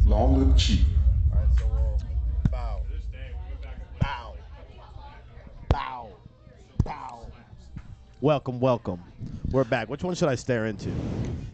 Long live Chief. All right, so we'll bow, bow, bow, bow. Welcome, welcome. We're back. Which one should I stare into?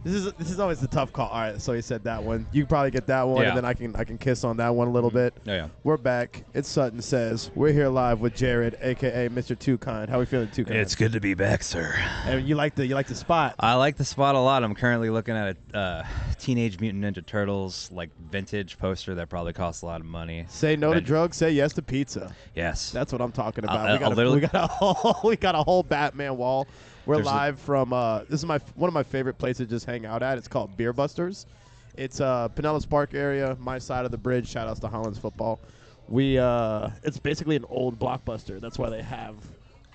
This is always the tough call. All right, so he said that one. You probably get that one, Yeah. and then I can kiss on that one a little bit. Yeah. We're back. It's Sutton Says. We're here live with Jared, aka Mr. Too Kind. How we feeling, Too Kind? It's good to be back, sir. And you like the spot. I like the spot a lot. I'm currently looking at a Teenage Mutant Ninja Turtles like vintage poster that probably costs a lot of money. Say no to drugs. Say yes to pizza. Yes. That's what I'm talking about. I'll We got a whole Batman wall. We're There's live from this is one of my favorite places to just hang out at. It's called Beer Busters. It's Pinellas Park area, my side of the bridge. Shout outs to Hollands football. It's basically an old Blockbuster. That's why they have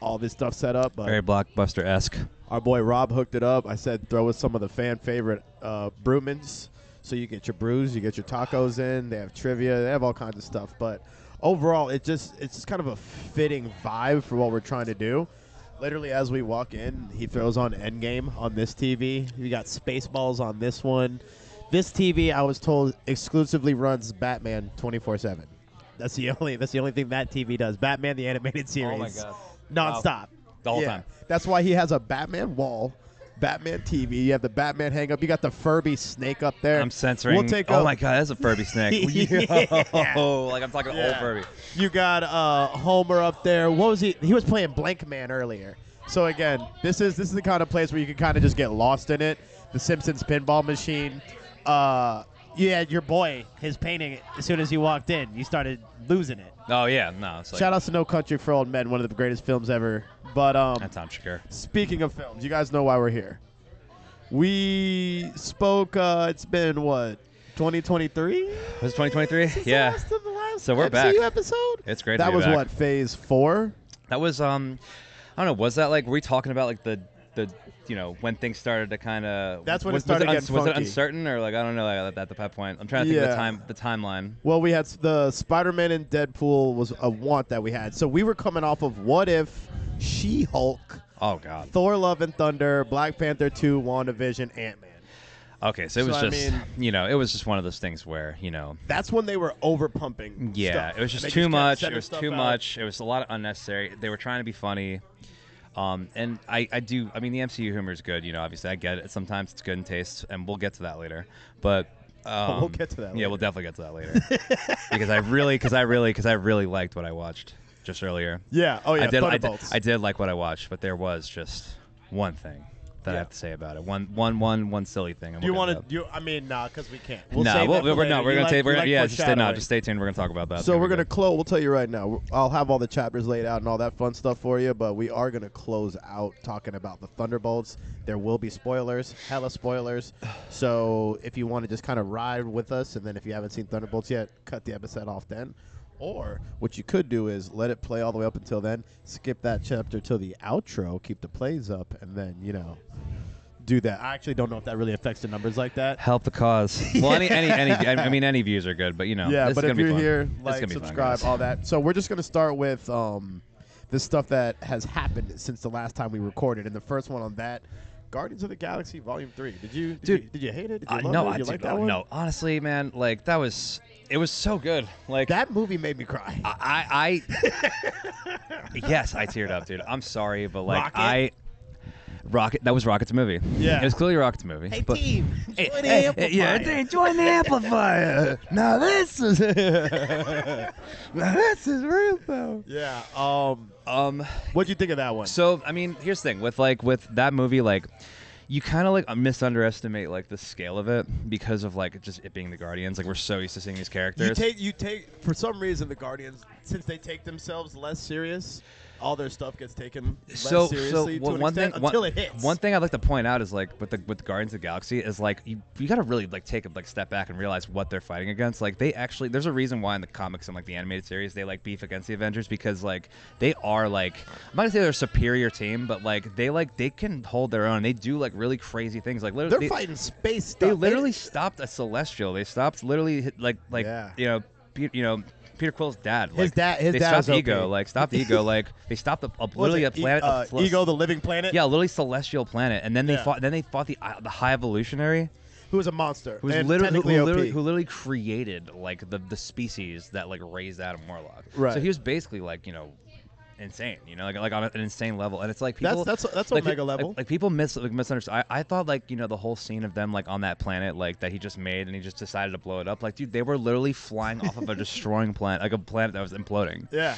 all this stuff set up. But Very Blockbuster-esque. our boy Rob hooked it up. I said throw us some of the fan favorite brewmans, so you get your brews, you get your tacos in. They have trivia, they have all kinds of stuff. But overall, it's just kind of a fitting vibe for what we're trying to do. Literally, as we walk in, he throws on Endgame on this TV. We got Spaceballs on this one. This TV, I was told, exclusively runs Batman 24/7. That's the only thing that TV does. Batman the animated series. Oh my God. Nonstop. Wow. The whole Yeah. time. That's why he has a Batman wall, Batman TV. You have the Batman hang up. You got the Furby snake up there. I'm censoring. We'll take oh my God, that's a Furby snake. Yeah. Yo, like I'm talking old Furby. You got Homer up there. What was he? He was playing Blank Man earlier. So again, this is the kind of place where you can kind of just get lost in it. The Simpsons pinball machine. Yeah, your boy, his painting. As soon as you walked in, you started losing it. Oh yeah, no. It's like, Shout out to No Country for Old Men, one of the greatest films ever. But that's Tom Shakur. speaking of films, you guys know why we're here. We spoke. It's been what, 2023? Was it 2023? Since Yeah. the last So we're MCU back. episode. It's great. That to be was back. what, phase 4? That was I don't know. Was that like were we talking about like the when things started to kind of That's when it started getting was it funky. uncertain or like I don't know at that point. I'm trying to think Yeah. of the timeline. Well, we had the Spider-Man and Deadpool was a want that we had. So we were coming off of What If, She-Hulk, Oh God. Thor: Love and Thunder, Black Panther 2, WandaVision, Ant-Man. Okay, so it was So, I just mean- it was just one of those things where That's when they were over-pumping yeah, stuff. it was just They too kept much. It sending was stuff too out. much. It was a lot of unnecessary. They were trying to be funny. And I mean, the MCU humor is good. Obviously, I get it. Sometimes it's good in taste, and we'll get to that later. But We'll get to that Yeah, later. we'll definitely get to that later. because I really liked what I watched just earlier. Yeah. Oh, yeah. I did Thunderbolts. I did like what I watched, but there was just one thing that I have to say about it. One silly thing. Do you want to? I mean, nah, because we can't. We'll No, save that for we're later. not. We're You gonna like- take. you We're like yeah, just stay. No, foreshadowing. just stay tuned. We're gonna talk about that. So we're gonna gonna close. We'll tell you right now. I'll have all the chapters laid out and all that fun stuff for you. But we are gonna close out talking about the Thunderbolts. There will be spoilers, hella spoilers. So if you want to just kind of ride with us, and then if you haven't seen Thunderbolts yet, cut the episode off then. Or what you could do is let it play all the way up until then. Skip that chapter till the outro. Keep the plays up, and then do that. I actually don't know if that really affects the numbers like that. help the cause. Well, any views are good, but Yeah, this but is if gonna be you're fun. here, This is like, gonna be fun, subscribe, guys. all that. So we're just gonna start with the stuff that has happened since the last time we recorded. And the first one on that, Guardians of the Galaxy Volume 3. Did you hate it? Did you love No, it? I Did you do like that one? no. Honestly, man, like it was so good. Like That movie made me cry. I yes, I teared up, dude. I'm sorry, but like Rocket? Rocket. That was Rocket's movie. Yeah. It was clearly Rocket's movie. Hey, but, team, Hey, join the hey, amplifier. yeah, join the amplifier. Now this is real though. Yeah. What'd you think of that one? So I mean, here's the thing with that movie, like you kind of like misunderestimate like the scale of it because of like just it being the Guardians. Like we're so used to seeing these characters. You take for some reason the Guardians, since they take themselves less serious, all their stuff gets taken less seriously to an extent until it hits. One thing I'd like to point out is like with the Guardians of the Galaxy is like you got to really like take a like step back and realize what they're fighting against. Like they actually there's a reason why in the comics and like the animated series they like beef against the Avengers because like they are like I'm not gonna say they're a superior team, but like they can hold their own. They do like really crazy things. Like literally they're fighting space stuff. they literally stopped a Celestial. They stopped literally like Yeah. Peter Quill's dad. His dad They was stopped Ego. OP. Like stopped Ego. Like they stopped literally a planet. Ego, the living planet. Yeah, literally celestial planet. And then they fought. Then they fought the High Evolutionary. Who was a monster? Who literally created like the species that like raised Adam Warlock. Right. So he was basically like insane, like on an insane level, and it's like people that's like, Omega level. Like people misunderstood. I thought like the whole scene of them like on that planet like that he just made and he just decided to blow it up. Like dude, they were literally flying off of a destroying planet, like a planet that was imploding. Yeah.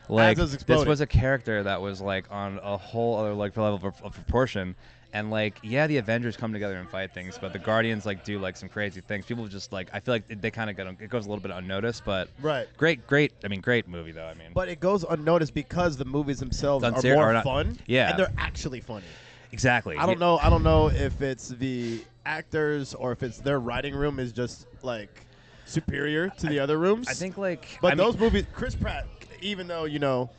Like this was a character that was like on a whole other like level of proportion. And like, yeah, the Avengers come together and fight things, but the Guardians like do like some crazy things. People just like, I feel like they kind of it goes a little bit unnoticed, but great. I mean, great movie though. I mean, but it goes unnoticed because the movies themselves are more fun. Yeah, and they're actually funny. Exactly. I don't know if it's the actors or if it's their writing room is just like superior to the other rooms. I think like, but those movies, Chris Pratt, even though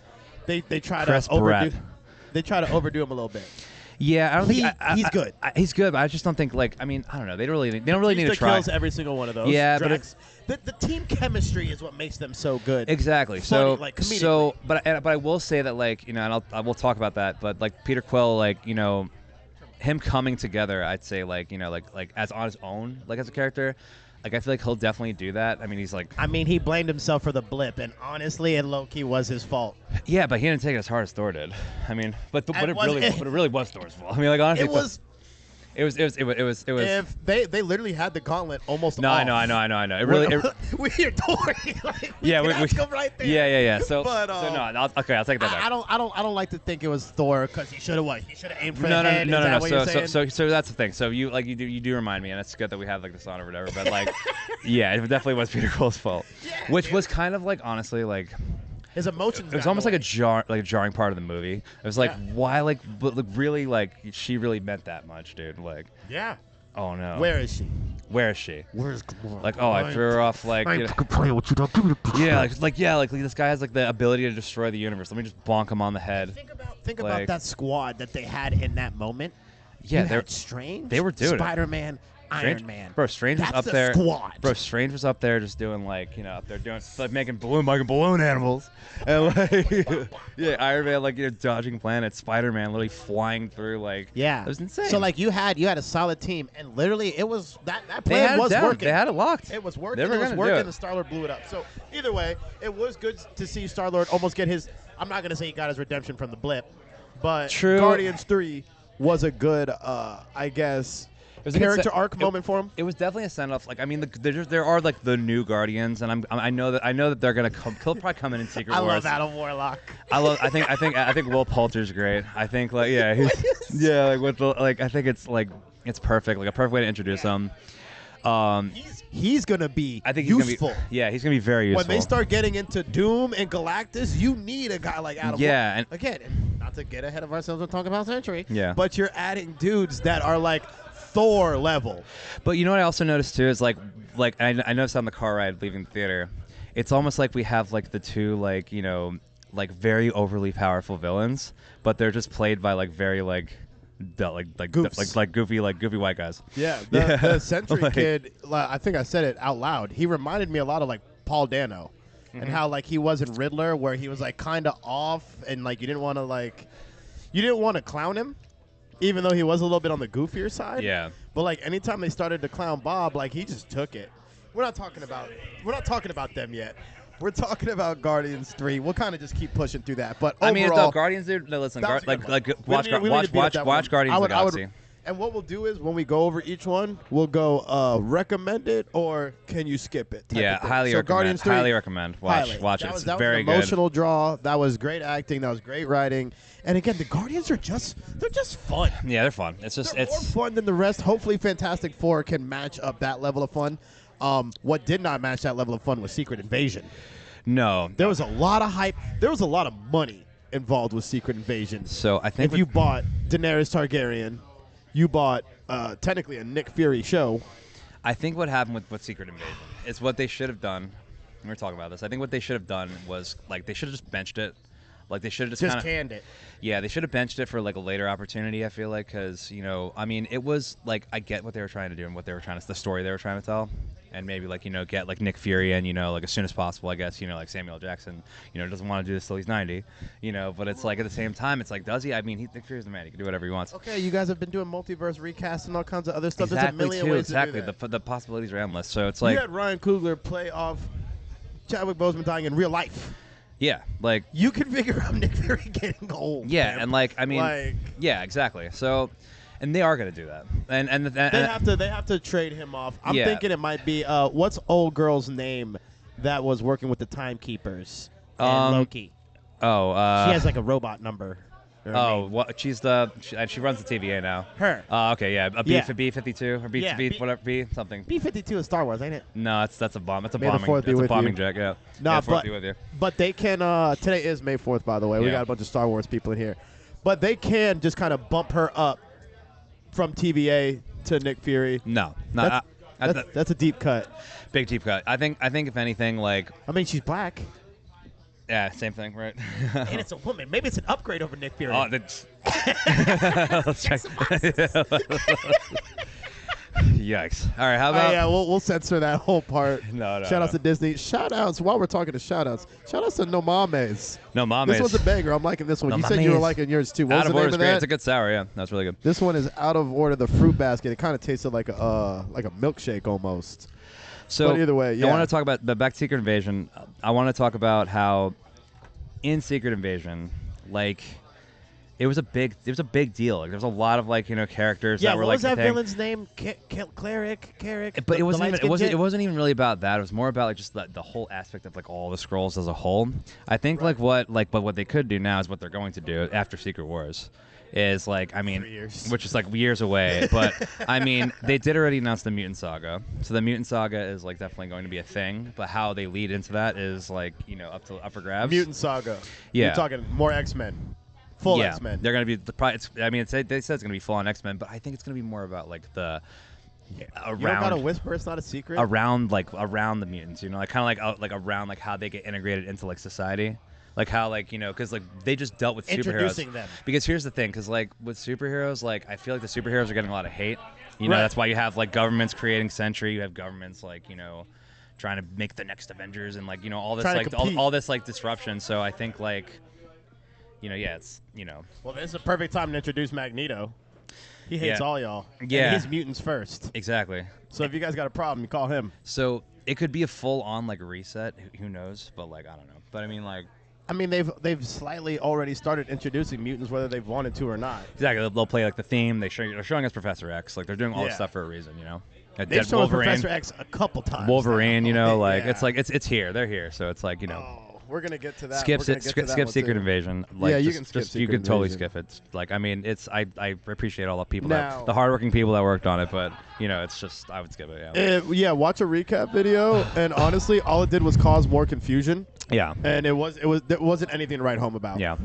they try to overdo him a little bit. Yeah, I don't think he's good. He's good, but I just don't think like I don't know. They don't really need to try. Kills every single one of those. Yeah, Drax. But the team chemistry is what makes them so good. Exactly. Funny, like comedically. But I will say that like and I will talk about that. But like Peter Quill, like him coming together, I'd say like like as on his own, like as a character. Like, I feel like he'll definitely do that. I mean, he's like... he blamed himself for the blip, and honestly, it low-key was his fault. Yeah, but he didn't take it as hard as Thor did. I mean, but it really was Thor's fault. I mean, like, honestly... It was. If they literally had the gauntlet almost off. I know. It really... we hear Thor. Like, we go right there. Yeah. So I'll take that back. I don't like to think it was Thor because he should have He should have aimed for the head. No. So that's the thing. So you do remind me, and it's good that we have like this on or whatever. But like, yeah, it definitely was Peter Quill's fault, which was kind of like honestly like. His emotions. It was almost like a jarring part of the movie. It was like, why, but really, like, she really meant that much, dude. Like, yeah. Oh no. Where is she? Where's Gamora? Like, I threw her off. Like, like this guy has like the ability to destroy the universe. Let me just bonk him on the head. Think about that squad that they had in that moment. Yeah, they're Strange. They were doing Spider-Man. Iron Man. Bro, Strange was up there. Squad. Bro, Strange was up there just doing like, up there doing like making balloon animals. And like Iron Man like dodging planets, Spider-Man literally flying through like it was insane. So like you had a solid team and literally it was that plan was working. They had it locked. It was working. And Star-Lord blew it up. So either way, it was good to see Star-Lord almost get his I'm not going to say he got his redemption from the blip, but Guardians 3 was a good I guess character arc moment for him. It was definitely a send off. Like there are like the new Guardians, and I know that they're gonna come. He'll probably come in Secret Wars. I love Adam Warlock. I think Will Poulter's great. I think like like with the like I think it's like it's perfect, like a perfect way to introduce him. He's gonna be I think useful. He's gonna be very useful. When they start getting into Doom and Galactus, you need a guy like Adam. Yeah, and again, not to get ahead of ourselves and talk about Szn3ep3. Yeah, but you're adding dudes that are like Thor level. But you know what I also noticed too is like I noticed on the car ride leaving the theater, it's almost like we have like the two like very overly powerful villains, but they're just played by like very like goofy white guys. Yeah, the Sentry kid. I think I said it out loud. He reminded me a lot of like Paul Dano, and how like he was in Riddler, where he was like kind of off, and like you didn't want to clown him. Even though he was a little bit on the goofier side. Yeah. But like anytime they started to clown Bob, like he just took it. We're not talking about them yet. We're talking about Guardians 3. We'll kind of just keep pushing through that. But overall, I mean, the Guardians, dude. No, listen, watch Guardians of the Galaxy. And what we'll do is when we go over each one, we'll go recommend it or can you skip it? Highly recommend. Guardians 3, highly recommend. Watch it. It's very good. That was an emotional draw. That was great acting. That was great writing. And again, the Guardians are just fun. Yeah, they're fun. It's more fun than the rest. Hopefully, Fantastic Four can match up that level of fun. What did not match that level of fun was Secret Invasion. No, there was a lot of hype. There was a lot of money involved with Secret Invasion. So I think if you bought Daenerys Targaryen, you bought technically a Nick Fury show. I think what happened with Secret Invasion is what they should have done. We were talking about this. I think what they should have done was like they should have just benched it. Like they should have just canned it. Yeah, they should have benched it for like a later opportunity. I feel like because I mean, it was like I get what they were trying to do and what they were trying to the story they were trying to tell, and maybe like get like Nick Fury and like as soon as possible. I guess like Samuel L. Jackson doesn't want to do this till he's 90. But it's like at the same time it's like does he? I mean, Nick Fury's the man. He can do whatever he wants. Okay, you guys have been doing multiverse recast and all kinds of other stuff. Exactly, There's a million ways exactly. to do that. The possibilities are endless. So it's like you had Ryan Coogler play off Chadwick Boseman dying in real life. Yeah, like you can figure out Nick Fury getting old. Yeah, man. and like I mean, yeah, exactly. So, and they are gonna do that, and they have to trade him off. I'm thinking it might be what's old girl's name that was working with the Timekeepers and Loki. Oh, she has like a robot number. You know what? She's she runs the TVA now. Her. Okay, yeah, B-52 or B something. B-52 is Star Wars, ain't it? No, that's a bomb. That's a May the bombing. Fourth be That's a with bombing you. jet. Yeah. No, Fourth be with you. but they can. Today is May 4th, by the way. We Yeah. got a bunch of Star Wars people in here, but they can just kind of bump her up from TVA to Nick Fury. No, that's a deep cut. Big deep cut. I think if anything, like I mean, she's black. Yeah, same thing, right? And it's a woman. Maybe it's an upgrade over Nick Fury. Oh, that's let's check. Yikes! All right, how about? Yeah, we'll censor that whole part. No. Shout outs to Disney. Shout outs while we're talking to shout outs. Shout outs to No Mames. No Mames. This one's a banger. I'm liking this one. No You said you were Mames. liking yours too. What Out was of the name order is of great. that? It's a good sour. Yeah, that's really good. This one is Out of Order. The fruit basket. It kind of tasted like a milkshake almost. So but either way, yeah. I want to talk about the back to Secret Invasion. I want to talk about how in Secret Invasion, like. It was a big deal. Like, there's a lot of characters that were what like was that the thing. villain's name? Carrick. But it wasn't even really about that. It was more about like just the whole aspect of like all the Skrulls as a whole. I think but what they could do now is what they're going to do after Secret Wars. Is like 3 years. which is like years away, but I mean they did already announce the Mutant Saga, so the Mutant Saga is like definitely going to be a thing. But how they lead into that is like up for grabs. Mutant Saga. Yeah, you're talking more X-Men. Full X-Men. They're going to be they said it's going to be full on X-Men, but I think it's going to be more about like the around. You don't gotta whisper. It's not a secret. Around the mutants, like kind of like around like how they get integrated into like society, like how because they just dealt with introducing superheroes. them. Because here's the thing, because like with superheroes, like I feel like the superheroes are getting a lot of hate. Right. That's why you have like governments creating Szn3ep3. You have governments trying to make the next Avengers and all this all this disruption. So I think it's Well, this is a perfect time to introduce Magneto. He hates all y'all. Yeah. And he's mutants first. Exactly. So if you guys got a problem, you call him. So it could be a full-on reset. Who knows? But I don't know. But I mean, they've slightly already started introducing mutants, whether they've wanted to or not. Exactly. They'll play the theme. They're showing us Professor X. Like they're doing all this stuff for a reason. They've shown Professor X a couple times. Wolverine. Yeah. It's here. They're here. So it's like Oh, we're gonna get to that. Skip Secret Invasion. You can skip Secret You can totally Invasion. skip it. I mean, I appreciate all the people Now- the hardworking people that worked on it, but it's just I would skip it. Yeah. Watch a recap video, and honestly, all it did was cause more confusion. Yeah. And there wasn't anything to write home about. Yeah.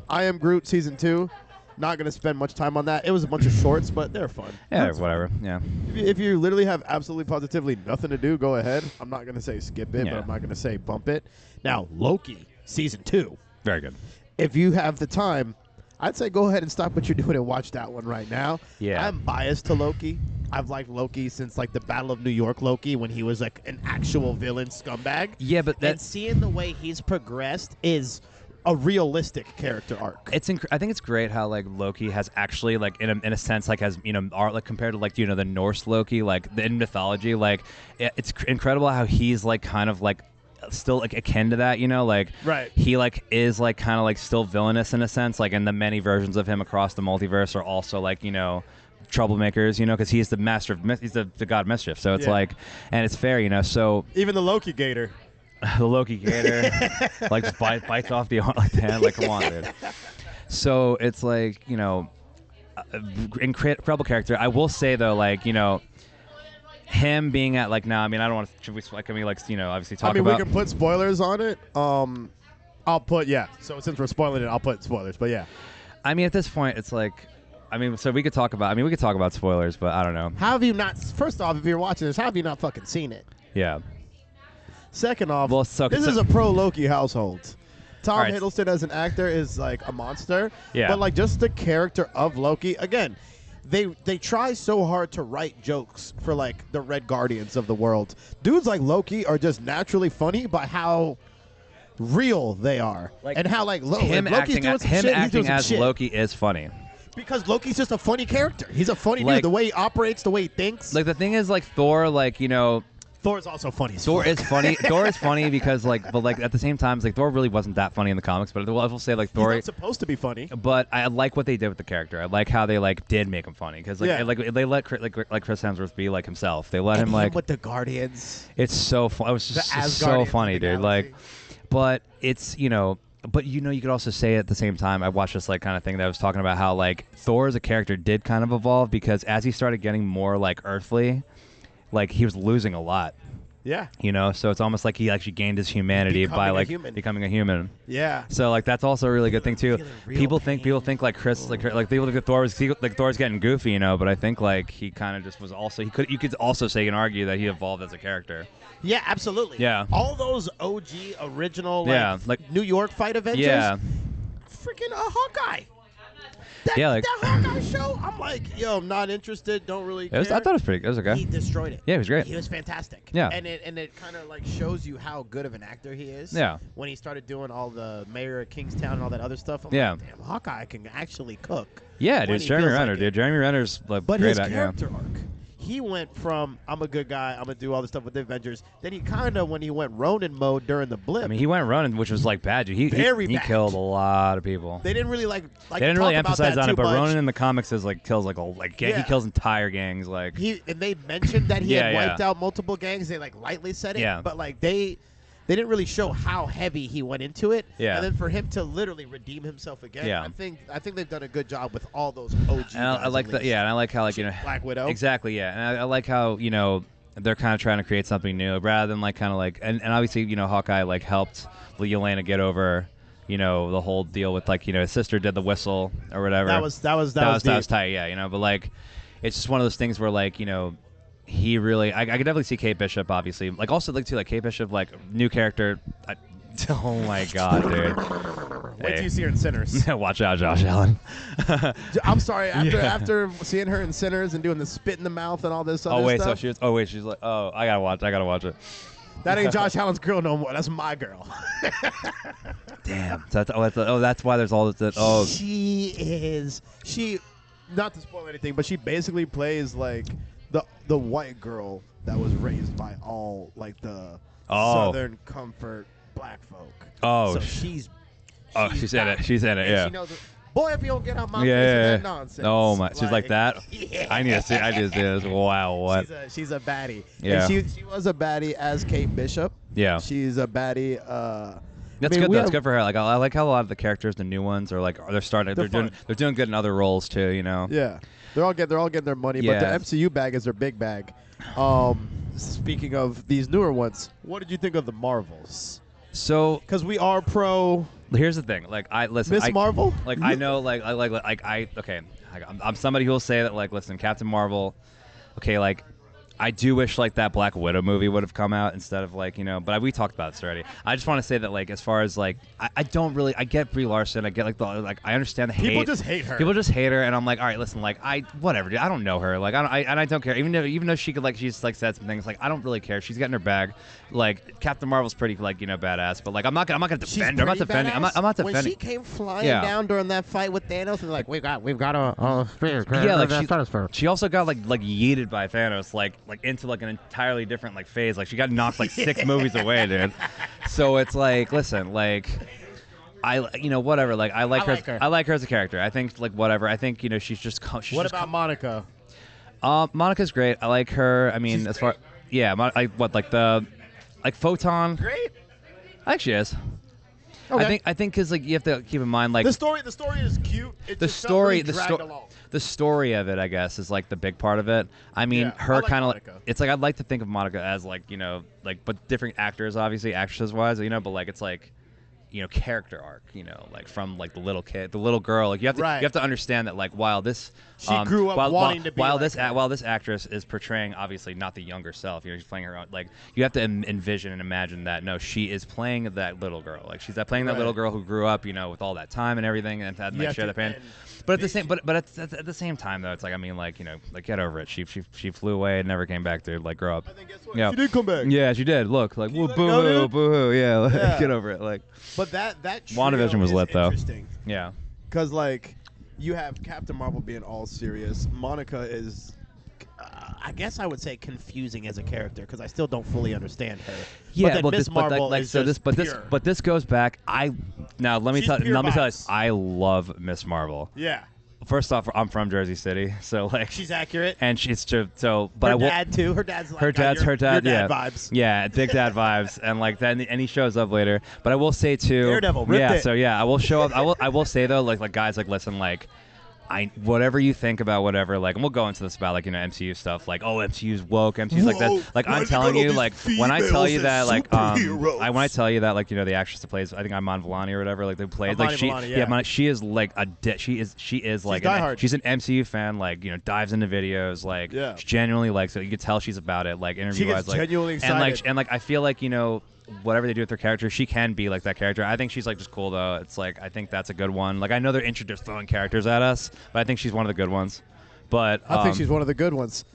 I Am Groot season 2. Not gonna spend much time on that. It was a bunch of shorts, but they're fun. Yeah. Whatever. Yeah. If you literally have absolutely positively nothing to do, go ahead. I'm not gonna say skip it, Yeah. but I'm not gonna say bump it. Now, Loki season 2. Very good. If you have the time, I'd say go ahead and stop what you're doing and watch that one right now. Yeah. I'm biased to Loki. I've liked Loki since the Battle of New York Loki, when he was an actual villain scumbag. Yeah, but and seeing the way he's progressed is a realistic character arc. I think it's great how Loki has actually in a sense has art compared to the Norse Loki in mythology it's incredible how he's kind of still akin to that Right. He is kind of still villainous in a sense and the many versions of him across the multiverse are also troublemakers because he's the master of he's the god of mischief, so it's and it's fair so Even the Loki Gator. the Loki Gator just bites off the hand come on, dude. So it's incredible character. I will say though him being at now, I mean, I don't want to. Should we obviously talk about? We can put spoilers on it. I'll put So since we're spoiling it, I'll put spoilers. But yeah. I mean, at this point, it's so we could talk about. We could talk about spoilers, but I don't know. How have you not? First off, if you're watching this, how have you not fucking seen it? Yeah. Second off, Well, this is a pro Loki household. Tom All right. Hiddleston as an actor is like a monster. Yeah. But like just the character of Loki, again, they try so hard to write jokes for like the Red Guardians of the world. Dudes like Loki are just naturally funny by how real they are, Like, and how like him Loki's acting, doing some him shit, he's acting doing some as shit. Loki is funny. Because Loki's just a funny character. He's a funny Like- dude. The way he operates, the way he thinks. Like the thing is, like Thor, like Thor's also funny. As Thor fuck. is funny. Thor is funny because but like at the same time, like Thor really wasn't that funny in the comics. But I will say like He's Thor. not supposed to be funny. But I like what they did with the character. I like how they like did make him funny because like Yeah. they let Chris Hemsworth be like himself. They let him like with the Guardians. it's so fun. It was just The so Asgardians funny, of the dude. Like, galaxy. but it's but you could also say at the same time, I watched this like kind of thing that I was talking about how like Thor as a character did kind of evolve because as he started getting more like earthly, like he was losing a lot. Yeah. So it's almost like he actually gained his humanity by Becoming a like human. becoming a human. Yeah. So like that's also a really good thing too. Feeling real People pain. think like Chris like people think that Thor's getting goofy, but I think like he kind of just was also you could also say and argue that he evolved as a character. Yeah, absolutely. Yeah. All those OG original like New York fight Avengers. Yeah. Freaking Hawkeye. Yeah, like- that Hawkeye show. I'm like, yo, I'm not interested. Don't really care. I thought it was pretty. It was okay. He destroyed it. Yeah, it was great. He was fantastic. Yeah. And it kind of like shows you how good of an actor he is. Yeah. When he started doing all the Mayor of Kingstown and all that other stuff. I'm Yeah. like, damn, Hawkeye can actually cook. Yeah, when dude, he Jeremy feels Renner, like dude. it. Jeremy Renner's like But great his at character arc, he went from I'm a good guy, I'm gonna do all this stuff with the Avengers. Then he kind of when he went Ronin mode during the blip. I mean, he went running, which was like bad, dude. He Very he bad. killed a lot of people. they didn't really like They didn't really talk about emphasize that on too it, but much. Ronan in the comics is like kills like he Yeah. kills entire gangs. Like And they mentioned that he Yeah, had yeah. wiped out multiple gangs. They like lightly said it, Yeah. but like they didn't really show how heavy he went into it. Yeah. And then for him to literally redeem himself again, Yeah. I think they've done a good job with all those OG. and I guys like at that. least. Yeah, and I like how like Black Widow. Exactly, yeah, and I like how they're kind of trying to create something new rather than like kind of like and obviously Hawkeye like helped Yelena get over the whole deal with like his sister did the whistle or whatever. That was That was tight, yeah, but like it's just one of those things where like he really I could definitely see Kate Bishop obviously like also like too like Kate Bishop like new character. Oh my god, dude. Wait Hey. till you see her in Sinners. Watch out, Josh Allen. I'm sorry. After Yeah. after seeing her in Sinners and doing the spit in the mouth and all this other Oh wait, stuff, she's like, oh, I gotta watch it. that ain't Josh Allen's girl no more. That's my girl. Damn. So that's why there's all this. Oh, She not to spoil anything, but she basically plays like the white girl that was raised by all like the Southern comfort black folk. Oh, so she's she's in back. it. She's in it. And Yeah. she knows it. Boy, if you don't get out my face Yeah, with yeah, that yeah. nonsense. Oh my, she's like that. Yeah. I need to see. I just did this. Wow, what? She's a baddie. Yeah. And she was a baddie as Kate Bishop. Yeah. She's a baddie. That's good. That's good for her. Like I like how a lot of the characters, the new ones, are like they're starting. They're They're doing good in other roles too. Yeah, they're all getting their money, Yeah. but the MCU bag is their big bag. Speaking of these newer ones, what did you think of the Marvels? So Because we are pro here's the thing. Like I listen. Miss Marvel. Like I know. Okay. I'm somebody who will say that. Like listen, Captain Marvel. Okay. Like I do wish like that Black Widow movie would have come out instead of like but we talked about this already. I just want to say that like as far as like I don't really I get Brie Larson. I get I understand the hate. People just hate her. People just hate her, and I'm like, all right, listen, like whatever, dude. I don't know her. Like I don't care. Even though she could like she's like said some things like I don't really care. She's getting her bag. Like Captain Marvel's pretty like badass, but like I'm not gonna defend her. I'm not defending. I'm not defending. When she came flying Yeah. down during that fight with Thanos, and like we've got a spear. Yeah, like she also got like yeeted by Thanos, like into like an entirely different like phase. Like she got knocked like 6 movies away, dude. So it's like, listen, like I whatever. Like I like her. I like her as a character. I think like whatever. I think she's just. What about Monica? Monica's great. I like her. I mean, She's as far like Photon. Great. I think she is. Okay. I think because like you have to keep in mind like The story is cute. It the just doesn't really drag story along. the story of it I guess is like the big part of it. I mean Yeah, I her like kind of Monica. it's like I'd like to think of Monica as like like but different actors obviously actresses wise but like it's like character arc, like from like the little kid, the little girl. Like you have to understand that like while this she grew up wanting to be while like while this actress is portraying obviously not the younger self, she's playing her own. Like you have to envision and imagine that no, she is playing that little girl. Like she's playing that little girl who grew up, with all that time and everything, and had like share the pain. But at the same, but at the same time though, it's like like get over it. She flew away and never came back, dude. Like grow up. I think guess what? Yeah, she did come back. Yeah, she did. Look, like boo hoo. Yeah, get over it. Like, but that WandaVision was lit though. Yeah, because like you have Captain Marvel being all serious. Monica is, I guess I would say confusing as a character because I still don't fully understand her. Yeah, but Miss Marvel is this goes back. Let me tell you, I love Miss Marvel. Yeah. First off, I'm from Jersey City, so like she's accurate, and she's so. But her dad too. Her dad's like her dad yeah, vibes. Yeah, big dad vibes, and like then and he shows up later. But I will say too, Daredevil, ripped it. So yeah, I will show up. I will say though, like guys, like listen, like. Whatever you think about whatever, like, and we'll go into this about like MCU stuff, like MCU's woke, MCU's like that. Like I'm telling you, like when I tell you that, like when I tell you that, like the actress that plays, I think Iman Vellani or whatever, like they played, like she is like she is like she's an MCU fan, like dives into videos, like she genuinely likes it. You can tell she's about it, like interview wise, like genuinely excited. and I feel like whatever they do with her character, she can be like that character. I think she's like just cool though. It's like I think that's a good one. Like I know they're introduced throwing characters at us, but I think she's one of the good ones. But I think she's one of the good ones.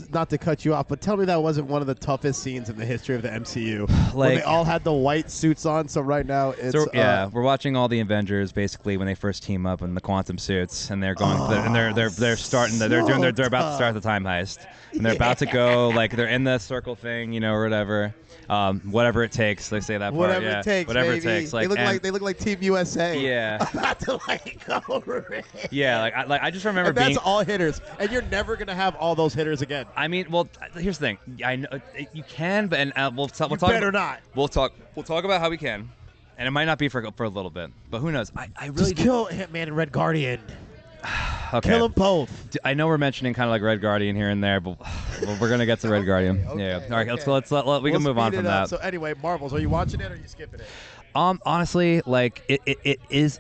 Not to cut you off, but tell me that wasn't one of the toughest scenes in the history of the MCU. Like when they all had the white suits on. So right now it's we're watching all the Avengers basically when they first team up in the quantum suits, and they're going and they're starting they're about to start the time heist, and they're about to go like they're in the circle thing, or whatever. Whatever it takes, they say that part. Whatever it takes, whatever baby. it takes. Like they look like Team USA. Yeah. About to go over it. Yeah, I just remember and that's all hitters, and you're never gonna have all those hitters again. I mean, well, here's the thing. I know you can, but we'll talk. Better not. We'll talk about how we can, and it might not be for a little bit, but who knows? I really just kill Ant-Man and Red Guardian. Okay. Kill them both. I know we're mentioning kind of like Red Guardian here and there, but we're gonna get to Red Guardian. Yeah. All right. We can move on from that. So anyway, Marvels. Are you watching it or are you skipping it? Honestly, like it is.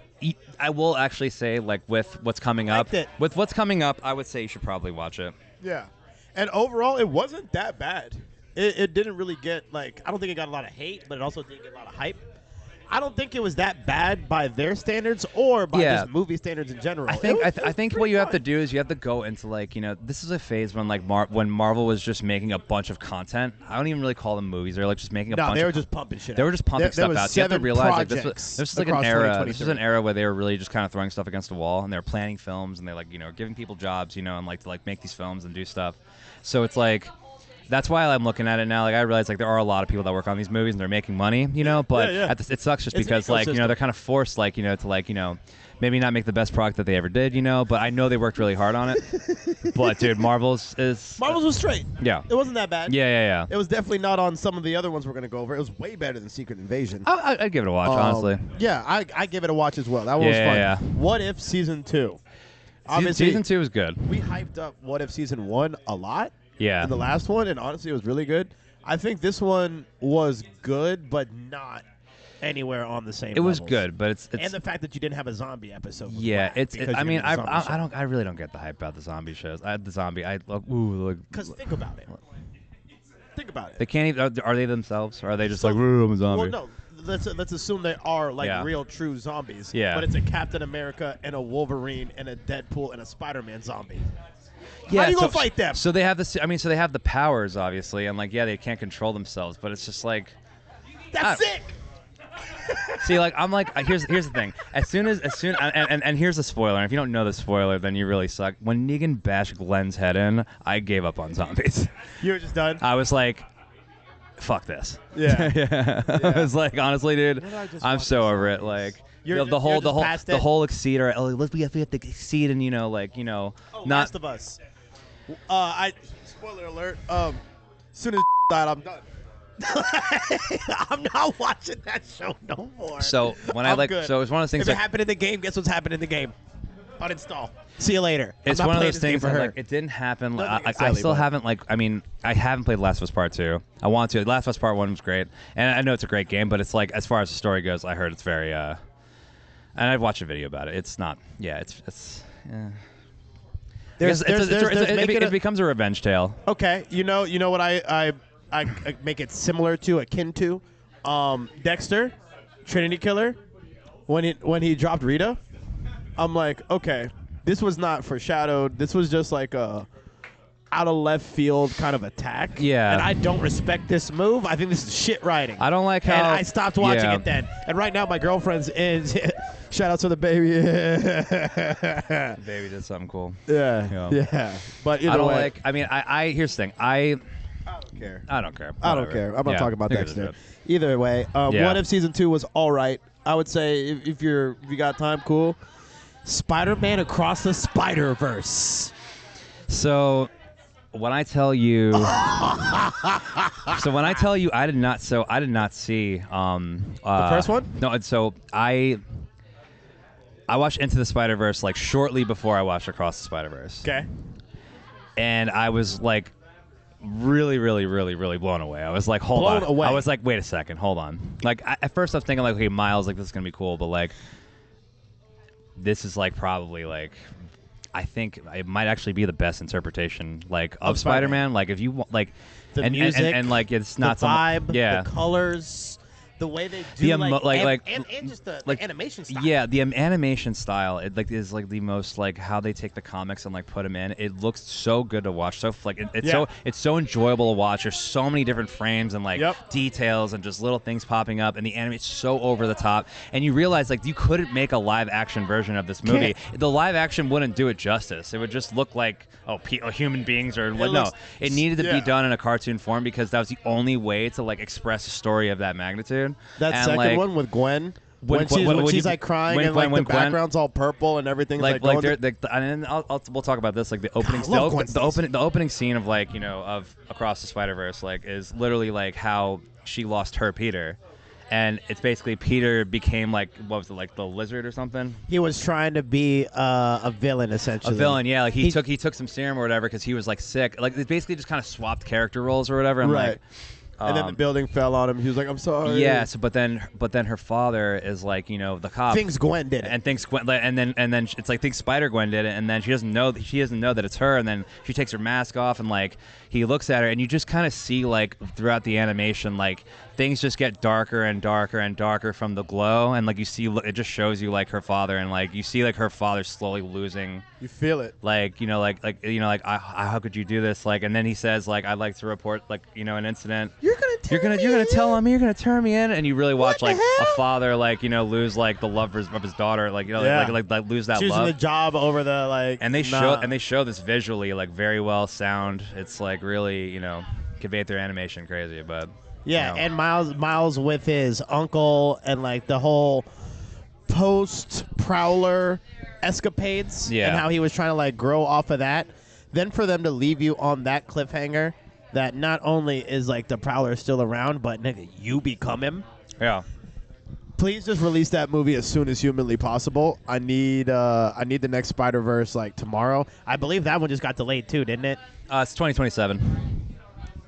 I will actually say, like with what's coming up, I would say you should probably watch it. Yeah. And overall, it wasn't that bad. It didn't really get I don't think it got a lot of hate, but it also didn't get a lot of hype. I don't think it was that bad by their standards or by just movie standards in general. I think what you have to do is you have to go into this is a phase when when Marvel was just making a bunch of content. I don't even really call them movies. They're like just making a bunch. No, they were just pumping shit. They were just pumping stuff out. So you have to realize this is like an era. This is an era where they were really just kind of throwing stuff against the wall, and they're planning films, and they're giving people jobs, and to make these films and do stuff. So it's like. That's why I'm looking at it now. Like I realize there are a lot of people that work on these movies and they're making money, but it sucks just because they're kind of forced to maybe not make the best product that they ever did, but I know they worked really hard on it. But dude, Marvel's was straight. Yeah. It wasn't that bad. Yeah. It was definitely not on some of the other ones we're going to go over. It was way better than Secret Invasion. I'd give it a watch, honestly. Yeah, I give it a watch as well. That one was fun. Yeah. What If Season 2? Season 2 was good. We hyped up What If Season 1 a lot. Yeah. In the last one, and honestly, it was really good. I think this one was good, but not anywhere on the same. It was good, but it's and the fact that you didn't have a zombie episode. Yeah, I really don't get the hype about the zombie shows. Because think about it. Think about it. They can't even. Are they themselves, or are they just I'm a zombie? Well, no. Let's assume they are real, true zombies. Yeah. But it's a Captain America and a Wolverine and a Deadpool and a Spider-Man zombie. Yeah, how are you gonna fight them? So they have this. So they have the powers, obviously, and they can't control themselves. But it's just that's sick. See, here's the thing. As soon and here's the spoiler. And if you don't know the spoiler, then you really suck. When Negan bashed Glenn's head in, I gave up on zombies. You were just done. I was like, fuck this. Yeah. Yeah. I was like, honestly, dude, I'm so over it. The whole exceed or we have to exceed and not Last of Us. Spoiler alert. Soon as died, I'm done. I'm not watching that show no more. So when so it was one of those things. If it happened in the game, guess what's happened in the game? Uninstall. See you later. It's I'm not one of playing those this game things for that her. like it didn't happen. Nothing I against Ellie, still but- haven't like. I mean, I haven't played Last of Us Part 2. I want to. Last of Us Part 1 was great, and I know it's a great game. But it's like as far as the story goes, I heard it's very. And I've watched a video about it. It's not. Yeah, it's. It becomes a revenge tale. Okay, you know what I make it similar to, akin to, Dexter, Trinity Killer, when he dropped Rita, I'm like, okay, this was not foreshadowed. This was just like a out of left field kind of attack. Yeah. And I don't respect this move. I think this is shit writing. I don't like how. And I stopped watching yeah. it then. And right now my girlfriend's in. Shout out to the baby. Baby did something cool. Yeah. But either I don't way, like. I mean, I here's the thing. I don't care. I don't care. I don't Whatever. care. I'm not Yeah, talking about who gives a Dexter. shit? Either way, Yeah. What If Season 2 was all right. I would say if you got time, cool. Spider-Man Across the Spiderverse. So when I tell you, I did not see the first one. No, and so I watched Into the Spider-Verse like shortly before I watched Across the Spider-Verse. Okay. And I was like really blown away. I was like, hold Blown on. away. I was like, wait a second, hold on. Like at first I was thinking like, okay, Miles, like this is gonna be cool, but like this is like probably like I think it might actually be the best interpretation like of Spider-Man. Like if you want like The music, and like it's not the vibe, yeah. the colors, the way they do The and just the like animation style. Yeah, the animation style it like is like the most like how they take the comics and like put them in. It looks so good to watch. So like it's so enjoyable to watch. There's so many different frames and like details and just little things popping up, and the animation's so over the top. And you realize like you couldn't make a live action version of this movie. The live action wouldn't do it justice. It would just look like human beings or no. It needed to be done in a cartoon form because that was the only way to like express a story of that magnitude. That and, second like, one with Gwen, when she's like crying when and Gwen- like when the Gwen- background's all purple and everything's like like going and we'll talk about this like the opening I love Gwen Stacy. the opening scene of like of Across the Spider-Verse like is literally like how she lost her Peter, and it's basically Peter became like what was it like the lizard or something. He was trying to be a villain essentially. A villain, yeah. Like he took some serum or whatever because he was like sick. Like it basically just kind of swapped character roles or whatever. And, Right. like, And then the building fell on him. He was like, "I'm sorry." yeah. So, but then her father is like, the cop. Thinks Gwen did it. And thinks Gwen, and then it's like thinks Spider Gwen did it, and then she doesn't know that it's her, and then she takes her mask off, and like he looks at her, and you just kind of see like throughout the animation like things just get darker and darker and darker from the glow, and like you see it just shows you like her father, and like you see like her father slowly losing. You feel it. How could you do this? Like, and then he says like I'd like to report like an incident. You're gonna tell him you're gonna turn me in, and you really watch What the like a hell? father like lose like the love of his daughter, like like lose that choosing love. the job over the like. And they show this visually like very well sound. It's like really convey their animation crazy, but yeah, and Miles with his uncle and like the whole post Prowler escapades Yeah. and how he was trying to like grow off of that. Then for them to leave you on that cliffhanger that not only is like the Prowler still around, but nigga, you become him. yeah. Please just release that movie as soon as humanly possible. I need the next Spider-Verse like tomorrow. I believe that one just got delayed too, didn't it? It's 2027.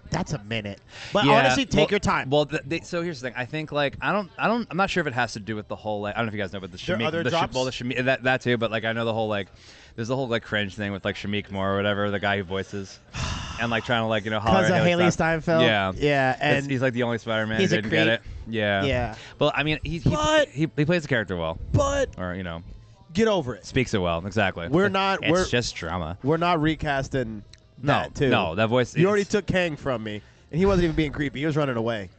That's a minute. But Yeah, honestly, take your time. Well, so here's the thing. I think like I'm not sure if it has to do with the whole like I don't know if you guys know, but the There are Shamik, other drops? that too. But like I know the whole like there's the whole like cringe thing with like Shamik Moore or whatever, the guy who voices, and like trying to like holler Because at of Haley Steinfeld. Yeah, Yeah, and he's like the only Spider-Man who he's a didn't get creep. it. Yeah. Yeah. Well, I mean he plays the character well, but or get over it. speaks it well. Exactly. It's just drama. We're not recasting that too. No, that voice. You already took Kang from me, and he wasn't even being creepy. He was running away.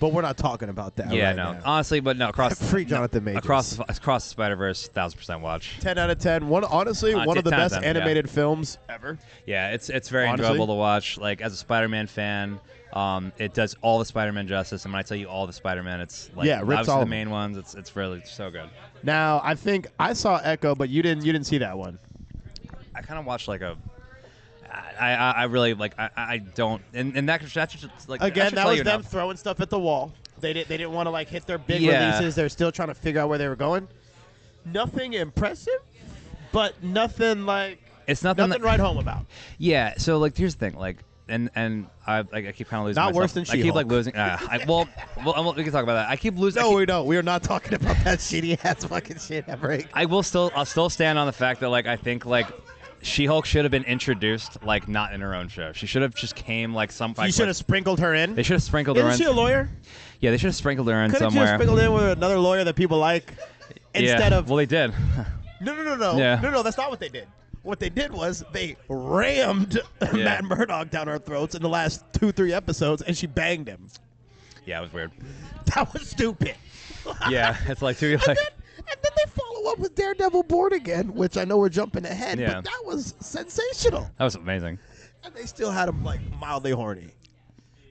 But we're not talking about that. Yeah, right no. now. Honestly, but no. Free Jonathan Majors. Across the Spider-Verse, 1000% watch. 10 out of 10. One of the 10 best 10, yeah. animated films ever. Yeah, it's very Honestly. enjoyable to watch. Like as a Spider-Man fan, it does all the Spider-Man justice. And when I tell you all the Spider-Man, it's like Yeah, rips obviously all the of main ones. It's really so good. Now, I think I saw Echo, but you didn't see that one. I kind of watched like a. I really like I don't and that's just like Again, should that tell was you them enough. throwing stuff at the wall. They didn't want to like hit their big Yeah. releases. They're still trying to figure out where they were going. Nothing impressive. but nothing like It's nothing right home about. Yeah. So like, here's the thing. Like, and I keep kind of losing. Not myself. worse than I keep like She-Hulk. losing. Well, we can talk about that. I keep losing. No, we don't. We are not talking about that shitty ass fucking shit ever. I'll still stand on the fact that like I think like She-Hulk should have been introduced like not in her own show. She should have just came like some. You should have sprinkled her in. They should have sprinkled her in. Isn't she a lawyer? Yeah, they should have sprinkled her in Couldn't somewhere. you have sprinkled in with another lawyer that people like instead yeah. of? Well, they did. No. Yeah. No. That's not what they did. What they did was they rammed Matt Murdock down our throats in the last 2-3 episodes, and she banged him. Yeah, it was weird. That was stupid. Yeah, it's like to be like. And then they follow up with Daredevil Born Again, which I know we're jumping ahead, Yeah. but that was sensational. That was amazing. And they still had him like mildly horny.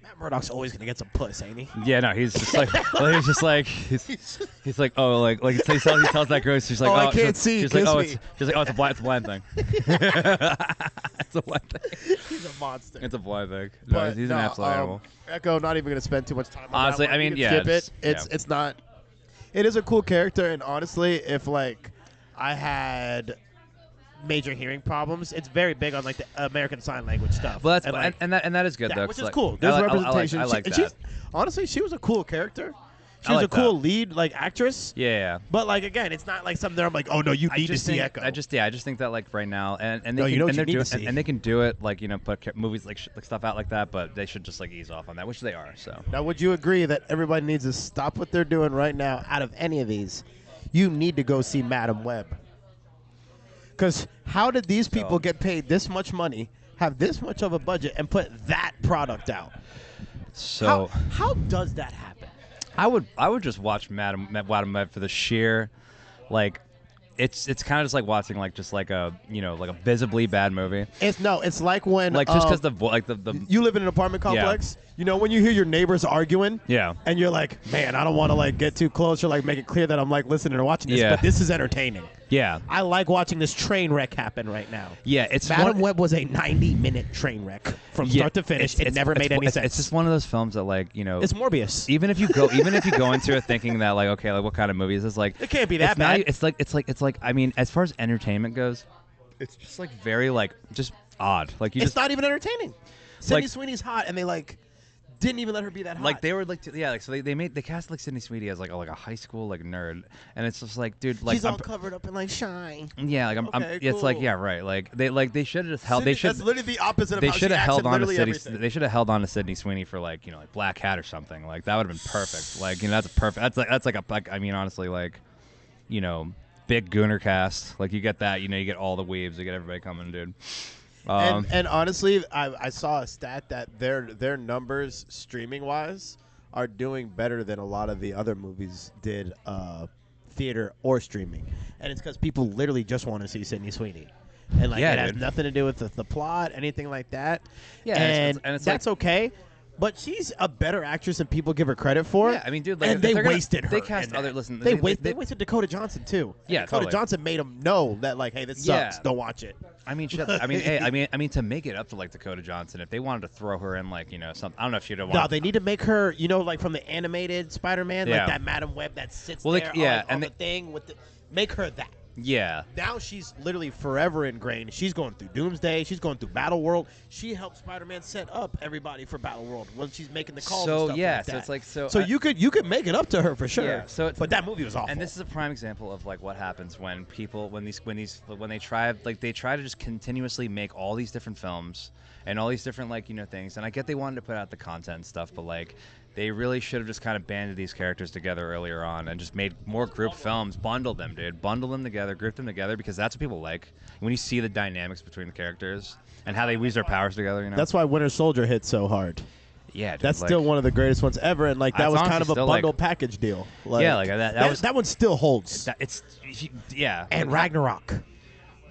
Matt Murdock's always gonna get some puss, ain't he? Yeah, no, he's just like, he's just like, he's like, oh, like he tells that girl, she's like, Oh, oh, I can't see, She's like, kiss oh, me. she's like, oh, it's a blind thing. It's a blind thing. He's a monster. It's a blind thing. No, But he's an absolute animal. Echo, not even gonna spend too much time on Honestly, that one. I mean, You can yeah, skip it. it's- It's not. It is a cool character, and honestly, if like I had major hearing problems, it's very big on like the American Sign Language stuff. Well, that's and, like, and that is good though, which 'cause, is like, cool. There's I representation. I like and that. she's honestly, she was a cool character. She I was like a cool that. lead like actress. Yeah. But like again, it's not like something that I'm like, oh no, you need to see Echo. I just think that like right now, and they No, can, you know what and you they're need doing, to see. and they can do it like put movies like stuff out like that, but they should just like ease off on that, which they are. So Now, would you agree that everybody needs to stop what they're doing right now? Out of any of these, you need to go see Madam Web. Because how did these people get paid this much money, have this much of a budget, and put that product out? so How does that happen? I would just watch Madam Web for the sheer, like, it's kind of just like watching like a like a visibly bad movie, It's like when like just because the you live in an apartment complex. You know when you hear your neighbors arguing. Yeah. And you're like, man, I don't want to like get too close or like make it clear that I'm like listening or watching this, Yeah. but this is entertaining. yeah I like watching this train wreck happen right now. yeah it's Madam Web was a 90-minute train wreck from start to finish. It never made any sense. It's just one of those films that like It's Morbius. even if you go into it thinking that like okay like what kind of movie is this, like It can't be that it's not- bad. it's like I mean, as far as entertainment goes, it's just like very like just odd, like you It's just not even entertaining. Sydney Like- Sweeney's hot, and they like didn't even let her be that hot. like they were like so they cast like Sydney Sweeney as like a high school like nerd, and it's just like dude like she's all covered up in like shine. yeah like I'm Okay, it's like cool. yeah right like they should have just held That's literally the opposite of they how should she have acts held in on to literally Sydney. everything. They should have held on to Sydney Sweeney for like like Black Hat or something. Like that would have been perfect. Like that's a perfect. That's like a like I mean honestly like big Gooner cast. Like you get that you get all the weaves. You get everybody coming, dude. And honestly, I saw a stat that their numbers streaming wise are doing better than a lot of the other movies did theater or streaming, and it's because people literally just want to see Sydney Sweeney, and like Yeah, it has dude. nothing to do with the plot, anything like that. Yeah, and it's that's like, okay. But she's a better actress than people give her credit for. Yeah, I mean, dude, like, and they they're gonna- wasted her. they cast in other- that. listen, They they- wasted Dakota Johnson too. Yeah, Dakota totally. Johnson made them know that like, hey, this Yeah. sucks. Don't watch it. I mean, shit. I mean, hey, I mean, to make it up to like Dakota Johnson, if they wanted to throw her in like something, I don't know if she'd have. No, they need to make her, like from the animated Spider-Man, Yeah. like that Madam Web that sits Well, there on and the thing with the. Make her that. Yeah. Now she's literally forever ingrained. She's going through Doomsday. She's going through Battle World. She helped Spider-Man set up everybody for Battle World when she's making the calls. So and stuff yeah, like so that. it's like so. So you could make it up to her for sure. Yeah, so but that movie was awful. And this is a prime example of like what happens when people when they try to just continuously make all these different films and all these different like things. And I get they wanted to put out the content and stuff, but like they really should have just kind of banded these characters together earlier on and just made more group films, bundled them, dude, bundle them together, group them together, because that's what people like when you see the dynamics between the characters and how they use their powers together. That's why Winter Soldier hit so hard. Yeah, dude, That's like, still one of the greatest ones ever, and like that That's was kind honestly of a still, like- bundle package deal. Yeah, like that one still holds. It's yeah. And Ragnarok.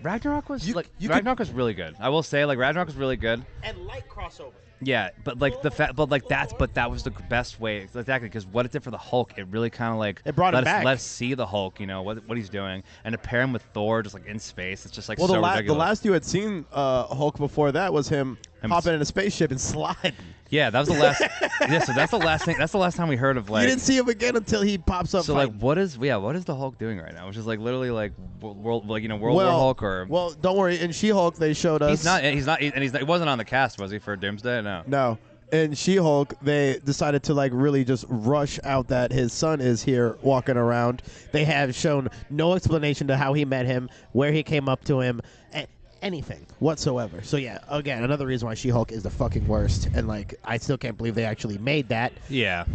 Ragnarok was You could- Ragnarok was really good. I will say, like Ragnarok was really good. And light crossover. Yeah, but like that was the best way exactly, because what it did for the Hulk, it really kind of like It brought him let us, back. Let us see the Hulk, what he's doing, and to pair him with Thor just like in space, it's just like Well, so the ridiculous. last you had seen Hulk before that was him hopping in a spaceship and sliding. Yeah, that was the last. Yeah, so that's the last thing. That's the last time we heard of like. You didn't see him again until he pops up. So fighting. like, what is the Hulk doing right now? Which is like literally like World War Hulk or. Well, don't worry. In She-Hulk, they showed us. He's not. He wasn't on the cast, was he, for Doomsday? No. No. In She-Hulk, they decided to like really just rush out that his son is here walking around. They have shown no explanation to how he met him, where he came up to him, anything whatsoever. So yeah, again, another reason why She-Hulk is the fucking worst, and like I still can't believe they actually made that. Yeah.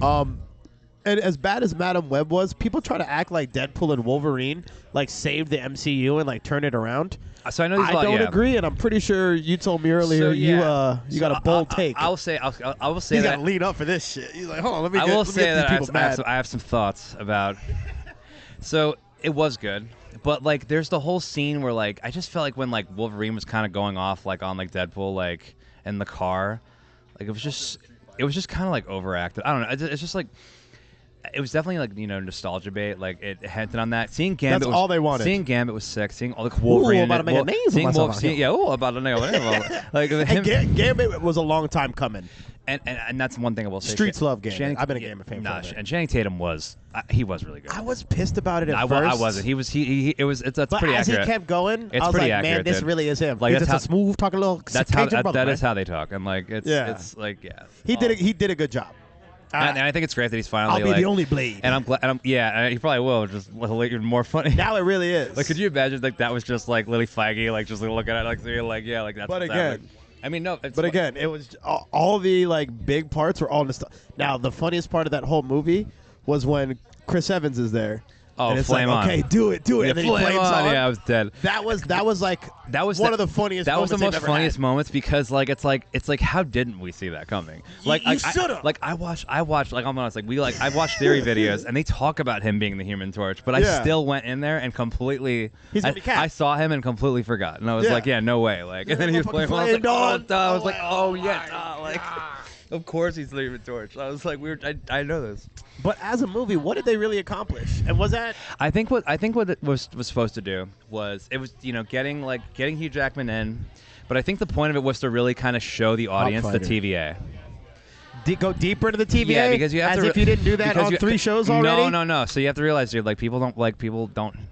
And as bad as Madam Web was, people try to act like Deadpool and Wolverine like saved the MCU and like turn it around. So I know I don't agree, and I'm pretty sure you told me earlier you got a bold take. I will say you that. Gotta lean up for this shit. He's like, hold on, let me I get, will let me say get that these people mad. I have some thoughts about. So it was good, but like there's the whole scene where like I just felt like when like Wolverine was kind of going off like on like Deadpool like in the car, like it was just kind of like overacted. I don't know. It's just like. It was definitely like nostalgia bait. Like it hinted on that. Seeing Gambit, That's all they wanted. Seeing Gambit was sick. Seeing all the Wolverine. About to make a name for myself. About to make a name. Like him. Gambit was a long time coming. And that's one thing I will say. Streets love Gambit. I've been a Gambit fan. And Channing Tatum was he was really good. I was pissed about it at first. I wasn't. He was. That's but pretty as accurate. he kept going, It's I was pretty like, man, accurate, this dude. really is him. Like He's just a smooth talking little. That is how they talk, and like it's like He did a good job. And I think it's great that he's finally. I'll be the only Blade. And I'm glad. And he probably will. Just even more funny. Now it really is. Like, could you imagine like that was just like Lily Feige, like just looking at it, like seeing like yeah, like that's. But what's again, happening. I mean, no. But again, it was all the like big parts were all nostalgia. Now the funniest part of that whole movie was when Chris Evans is there. Oh, and it's flame like, on. Okay, do it. Yeah, and then he flame flames on. Yeah, I was dead. That was one of the funniest. That was the most funniest had. moments because like it's like how didn't we see that coming? Like you should have. Like I watched like I'm honest, like I watched theory videos and they talk about him being the Human Torch, but I still went in there and completely. He's gonna be Cap. I saw him and completely forgot, and I was like, yeah, no way. Like, and then he was playing. I was like, oh yeah, like. Of course he's the Human Torch. I was like, I know this. But as a movie, what did they really accomplish? And was that? I think what it was supposed to do was getting Hugh Jackman in, but I think the point of it was to really kind of show the audience the TVA. Go deeper into the TVA? Yeah, because you have as to. If you didn't do that on 3 shows already. No. So you have to realize, dude, like people don't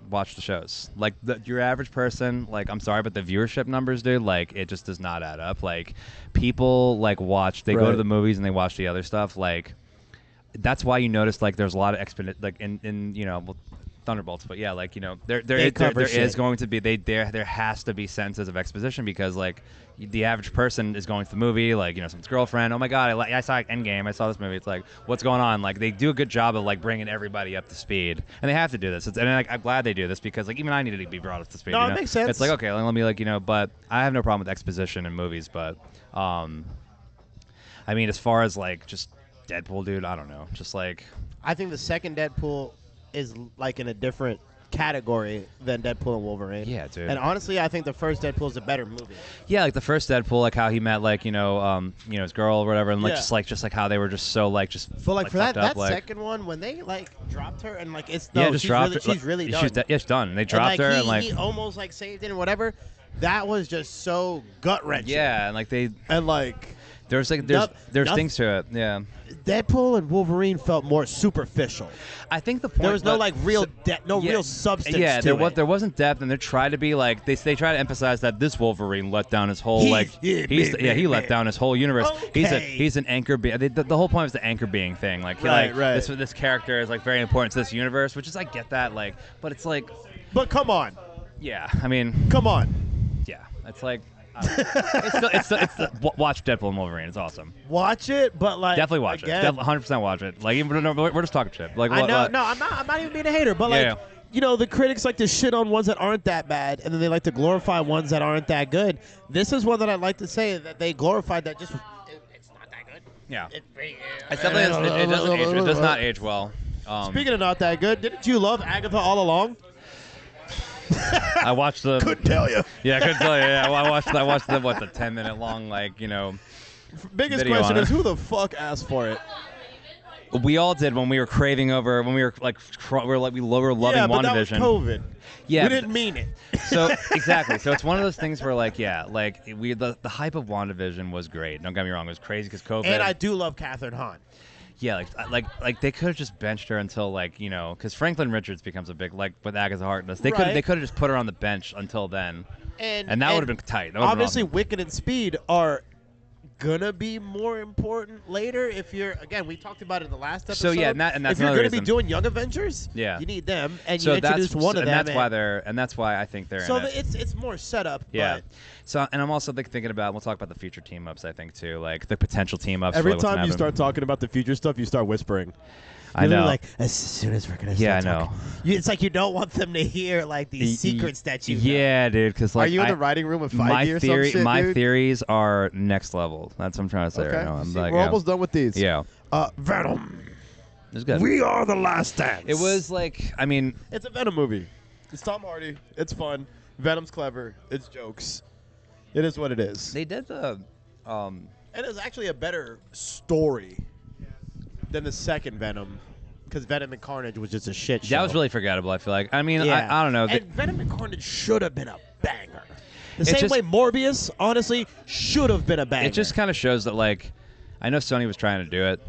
watch the shows. Like your average person, like I'm sorry, but the viewership numbers, dude, like it just does not add up. Like people like watch, they go to the movies and they watch the other stuff. Like that's why you notice like there's a lot of like in Thunderbolts, but yeah, like there is going to be there has to be sentences of exposition because like the average person is going to the movie like someone's girlfriend. Oh my god, I saw Endgame. I saw this movie. It's like what's going on? Like they do a good job of like bringing everybody up to speed, and they have to do this. And like I'm glad they do this because like even I needed to be brought up to speed. No, it makes sense. It's like okay, let me but I have no problem with exposition in movies, but I mean as far as like just Deadpool, dude, I don't know, just like I think the second Deadpool is like in a different category than Deadpool and Wolverine. Yeah, dude. And honestly, I think the first Deadpool is a better movie. Yeah, like the first Deadpool, like how he met like his girl or whatever, and like just like how they were just so like just. But like for that up, like, second one, when they like dropped her and like it's just dropped her. She's really done. She's done. They dropped her and like he almost like saved it and whatever. That was just so gut wrenching. Yeah, and like there's things to it. Yeah. Deadpool and Wolverine felt more superficial. I think the point there was no like real real substance. Yeah, to it. there wasn't depth, and they tried to be like they try to emphasize that this Wolverine let down his whole he let down his whole universe. Okay. He's an anchor being. The whole point was the anchor being thing. Like this character is like very important to this universe, which is I get that like, but it's like. But come on. Yeah, I mean. Come on. Yeah, it's like. Watch Deadpool and Wolverine. It's awesome. Watch it, but like definitely watch it. 100% watch it. Like even we're just talking shit. Like I know. No, I'm not even being a hater, but like the critics like to shit on ones that aren't that bad, and then they like to glorify ones that aren't that good. This is one that I'd like to say that they glorified that just it's not that good. Yeah, it does not age well. Speaking of not that good, didn't you love Agatha all along? I watched the. Couldn't tell you. Yeah, I couldn't tell you. Yeah, I watched the 10-minute long Biggest question is who the fuck asked for it? We all did when we were craving over when we were like we were loving but that was WandaVision. COVID. Yeah, we didn't mean it. So exactly. So it's one of those things where like the hype of WandaVision was great. Don't get me wrong, it was crazy because COVID. And I do love Catherine Hahn. Yeah, like they could have just benched her until like because Franklin Richards becomes a big with Agatha Harkness. They could have just put her on the bench until then, and that would have been tight. That obviously, awesome. Wicked and Speed are gonna be more important later. If you're we talked about it in the last episode. So yeah, and that's if you're another gonna be reason. doing Young Avengers, yeah, you need them, and so you introduce one of them, and that's why I think they're so in it. it's more setup. Yeah. But So and I'm also thinking about we'll talk about the future team ups. I think too, like the potential team ups. every for what's gonna time you happen. start talking about the future stuff, you start whispering. I You're know. like, as soon as we're gonna Yeah, start I know. talking. It's like you don't want them to hear like these secrets that you know. Yeah, dude. Because like, Are you in the writing room with my Feige or theory, some shit, my dude? theories are next level. That's what I'm trying to say Okay. right now. I'm See, like, we're yeah. almost done with these. Yeah, Venom. it's good. We are the last stand. It was like, I mean, It's a Venom movie. It's Tom Hardy. It's fun. Venom's clever. It's jokes. It is what it is. they did the, And it's actually a better story than the second Venom, because Venom and Carnage was just a shit show. that was really forgettable. I feel like. I mean, Yeah. I don't know. And Venom and Carnage should have been a banger. The It same just- way Morbius, honestly, should have been a banger. It just kind of shows that like, I know Sony was trying to do it,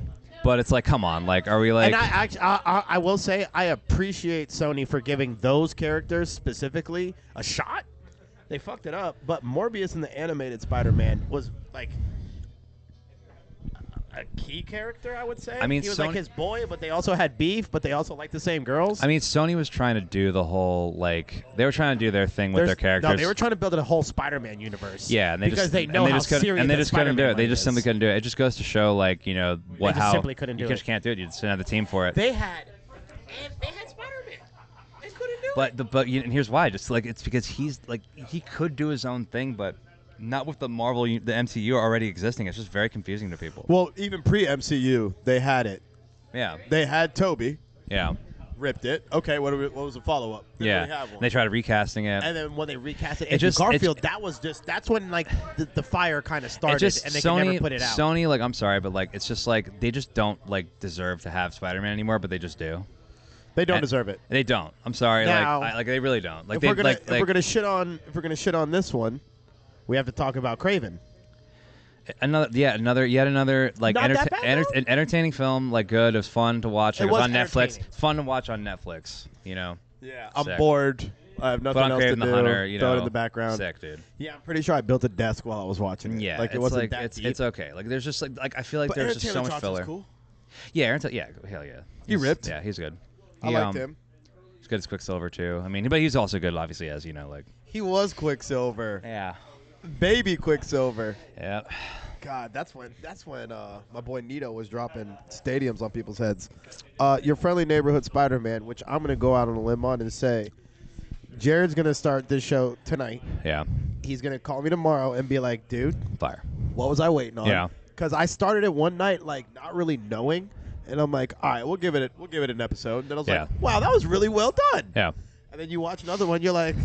but it's like, come on, like, are we like? And I will say I appreciate Sony for giving those characters specifically a shot. They fucked it up, but Morbius in the animated Spider-Man was like a key character, I would say. I mean, he was like his boy, but they also had beef, but they also liked the same girls. I mean, Sony was trying to do the whole like they were trying to do their thing with their characters. No, they were trying to build a whole Spider-Man universe. Yeah, and they because just, they know and they how just couldn't, serious and they that just couldn't do Spider-Man it. They line just is. simply couldn't do it. It just goes to show, like, what just how simply couldn't do you just it. can't do it. You just didn't have the team for it. They had Spider-Man. They couldn't do it. And here's why. Just like it's because he's like he could do his own thing, but not with the the MCU already existing. It's just very confusing to people. Well, even pre-MCU, they had it. Yeah. They had Toby, Yeah. ripped it. Okay, what was the follow-up? Didn't Yeah. really have one. They tried recasting it. And then when they recast it, just- Garfield, that's when like the fire kind of started, and they could never put it out. Sony, like, I'm sorry, but like it's just like they just don't like deserve to have Spider-Man anymore, but they just do. They don't And- deserve it. They don't. I'm sorry. Now, like they really don't. Like if they we're gonna shit on this one, we have to talk about Kraven. yet another like Not that bad, though? an entertaining film, like good. It was fun to watch. It Like, it was was on Netflix. entertaining. It's fun to watch on Netflix. You know. Yeah, I'm Sick. bored. I have nothing Put on else to Kraven the do. Hunter. You Throw know. it in the background. Sick, dude. Yeah, I'm pretty sure I built a desk while I was watching it. Yeah, like it it's wasn't like that it's deep. it's okay. Like there's just like I feel like But there's Aaron just so Taylor much Johnson was filler. cool. Yeah, hell yeah. He ripped. Yeah, he's good. I liked him. He's good as Quicksilver too. I mean, but he's also good, obviously, as you know, like. He was Quicksilver. Yeah. Baby Quicksilver. Yeah. God, that's when my boy Nito was dropping stadiums on people's heads. Your friendly neighborhood Spider-Man, which I'm gonna go out on a limb on and say, Jared's gonna start this show tonight. Yeah. He's gonna call me tomorrow and be like, "Dude, Fire. what was I waiting on?" Yeah. Because I started it one night, like not really knowing, and I'm like, "All right, we'll give it an episode." And then I was Yeah. like, "Wow, that was really well done." Yeah. And then you watch another one, you're like,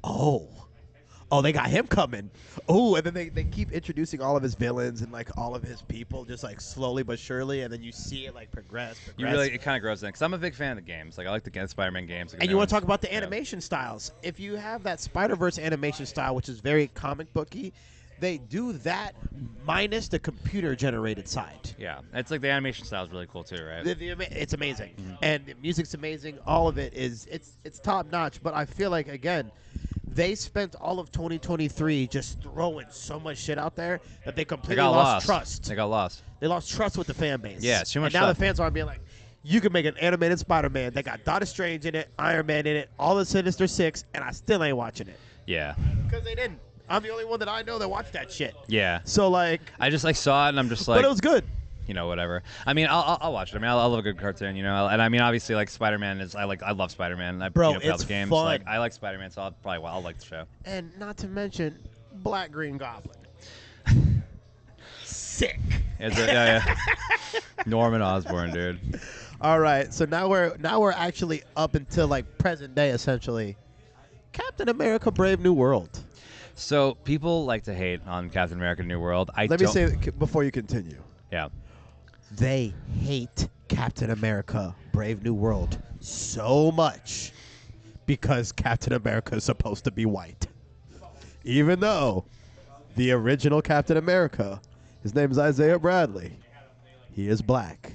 "Oh, they got him coming." Oh, and then they keep introducing all of his villains and like all of his people, just like slowly but surely, and then you see it like progress. It kind of grows in because I'm a big fan of the games. Like I like the Spider-Man games. Like, And you want to talk about the Yeah. animation styles. If you have that Spider-Verse animation style, which is very comic booky, they do that minus the computer-generated side. Yeah, it's like the animation style is really cool too, right? It's amazing, and the music's amazing. All of it is it's top notch. But I feel like again, they spent all of 2023 just throwing so much shit out there that they completely lost trust. They got lost. They lost trust with the fan base. Yeah, it's too much And now stuff. the fans are being like, you can make an animated Spider-Man that got Doctor Strange in it, Iron Man in it, all the Sinister Six, and I still ain't watching it Yeah. because they didn't. I'm the only one that I know that watched that shit. Yeah. So like, I just like saw it and I'm just like, but it was good. you know, whatever. I mean, I'll watch it. I mean, I love a good cartoon, you know. And I mean, obviously, like Spider-Man is I love Spider-Man. Bro, play all it's the games. fun. Like I like Spider-Man, so I'll like the show. And not to mention Black Green Goblin. Sick. Yeah. Norman Osborn, dude. All right, so now we're actually up until like present day essentially. Captain America: Brave New World. So people like to hate on Captain America: New World. Let me say before you continue. Yeah. They hate Captain America: Brave New World so much because Captain America is supposed to be white, even though the original Captain America, his name is Isaiah Bradley, he is black.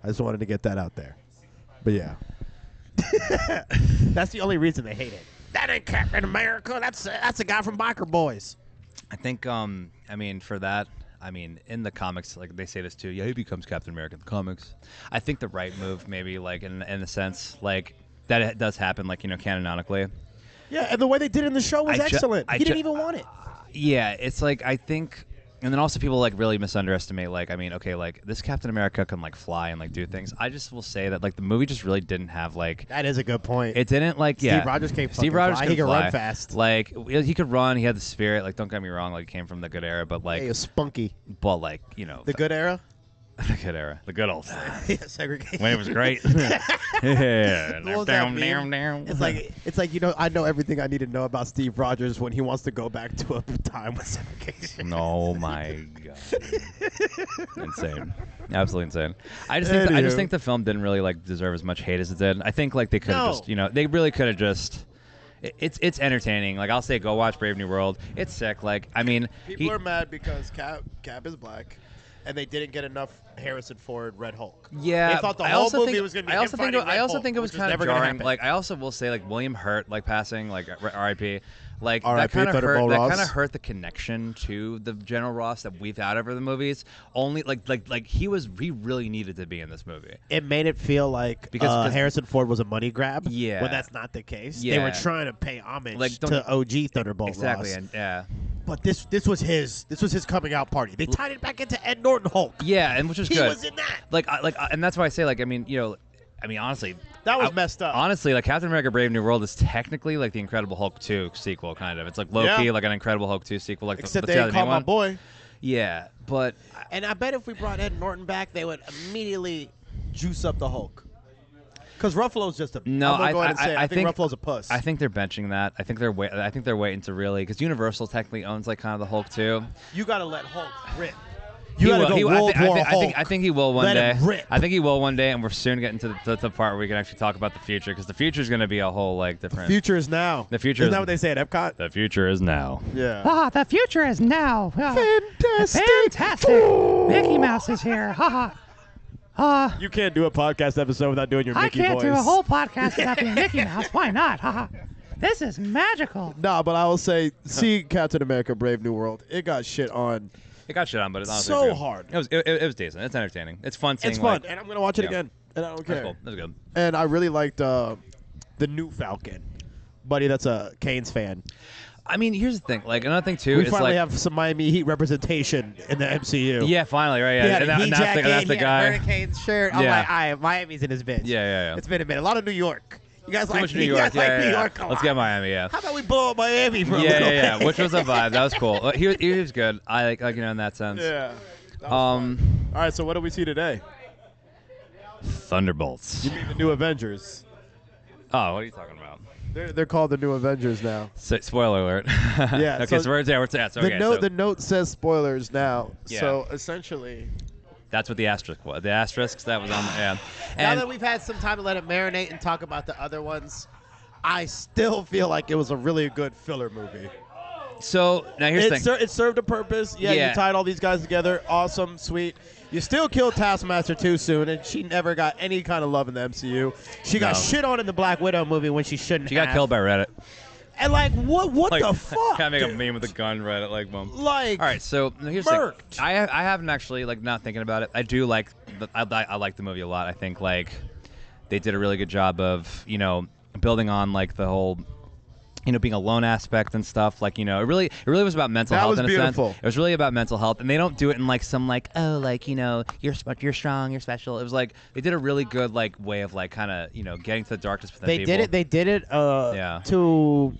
I just wanted to get that out there. But yeah. That's the only reason they hate it. That ain't Captain America. That's a guy from Biker Boys. I think, I mean, for that, I mean, in the comics, like they say this too. Yeah, he becomes Captain America in the comics. I think the right move, maybe, like in a sense, like that it does happen, like canonically. Yeah, and the way they did it in the show was excellent. He didn't even want it. Yeah, it's like I think. And then also people like really misunderestimate, like, I mean, okay, like this Captain America can like fly and like do things. I just will say that like the movie just really didn't have like. That is a good point. It didn't like Steve Rogers can't Steve Rogers fly. He can run fast. Like he could run. He had the spirit. Like don't get me wrong. Like he came from the good era, but like he was spunky. But like the good era. The good era, the good old days. Yeah, segregation. When it was great. Yeah, down. It's like I know everything I need to know about Steve Rogers when he wants to go back to a time with segregation. Oh my god, insane, absolutely insane. I just think the film didn't really like deserve as much hate as it did. I think like they could have just they really could have just. It's entertaining. Like I'll say, go watch Brave New World. It's sick. Like I mean, people are mad because Cap is black. And they didn't get enough Harrison Ford Red Hulk. Yeah, they thought the whole movie was going to be. I also think it was kind of jarring. Happen. Like I also will say, like William Hurt, like passing, like R.I.P. Like that kind of hurt. That kind of hurt the connection to the General Ross that we've had over the movies. Only like he really needed to be in this movie. It made it feel like because Harrison Ford was a money grab. Yeah, when that's not the case. Yeah. They were trying to pay homage to OG Thunderbolt exactly, Ross. And yeah. But this was his coming out party. They tied it back into Ed Norton Hulk. Yeah, and which was good. He was in that. And that's why I say like I mean honestly, that was messed up. Honestly, like Captain America: Brave New World is technically like the Incredible Hulk 2 sequel, kind of. It's like Loki, like an Incredible Hulk 2 sequel, like except they didn't call my boy. Yeah, but and I bet if we brought Ed Norton back, they would immediately juice up the Hulk. Because Ruffalo's just a. No, I'm gonna go ahead and say I think Ruffalo's a puss. I think they're benching that. I think they're waiting to really because Universal technically owns like kind of the Hulk too. You got to let Hulk rip. You got to go World War Hulk. I think he will one day. Let him rip. I think he will one day, and we're soon getting to the part where we can actually talk about the future because the future is going to be a whole like different. The future is now. The future isn't that what they say at Epcot? The future is now. Yeah. The future is now. Fantastic. Fantastic. Mickey Mouse is here. You can't do a podcast episode without doing your Mickey voice. I can't do a whole podcast without doing Mickey Mouse. Why not? This is magical. No, but I will say, see Captain America: Brave New World. It got shit on. It got shit on, but it's honestly so good. hard. It was decent. It's entertaining. It's fun. It's fun, and I'm gonna watch it again, and I don't care. That's cool. That's good. And I really liked the new Falcon, buddy. That's a Canes fan. I mean, here's the thing. Like another thing too. We is finally like, have some Miami Heat representation in the MCU. Yeah, finally, right? Yeah, and that's the guy. Hurricanes shirt. I'm like, all right, Miami's in his bitch. Yeah. It's been a minute. A lot of New York. You guys like New York? New York? Let's get Miami. Yeah. How about we blow up Miami for a little bit? Yeah. Which was a vibe. That was cool. He was good. I like in that sense. Yeah. All right. So what do we see today? Thunderbolts. You mean the new Avengers? Oh, what are you talking about? They're called the new Avengers now. Spoiler alert. Yeah. Okay, so we're the note says spoilers now. Yeah. So essentially, that's what the asterisk was. The asterisks that was on. Yeah. Now that we've had some time to let it marinate and talk about the other ones, I still feel like it was a really good filler movie. So now here's the thing. It served a purpose. Yeah, you tied all these guys together. Awesome, sweet. You still killed Taskmaster too soon, and she never got any kind of love in the MCU. She got shit on in the Black Widow movie when she shouldn't have. She got killed by Reddit. And like, what like, the fuck? Kind of make a meme with a gun, Reddit, like, boom. Like, all right, so here's the thing. I haven't actually, like, not thinking about it. I do like, I like the movie a lot. I think, like, they did a really good job of, building on, like, the whole, being a lone aspect and stuff. Like, it really was about mental health in a sense. It was really about mental health, and they don't do it in like some like, oh, like, you're strong, you're special. It was like they did a really good like way of like kind of getting to the darkness within people. They did it to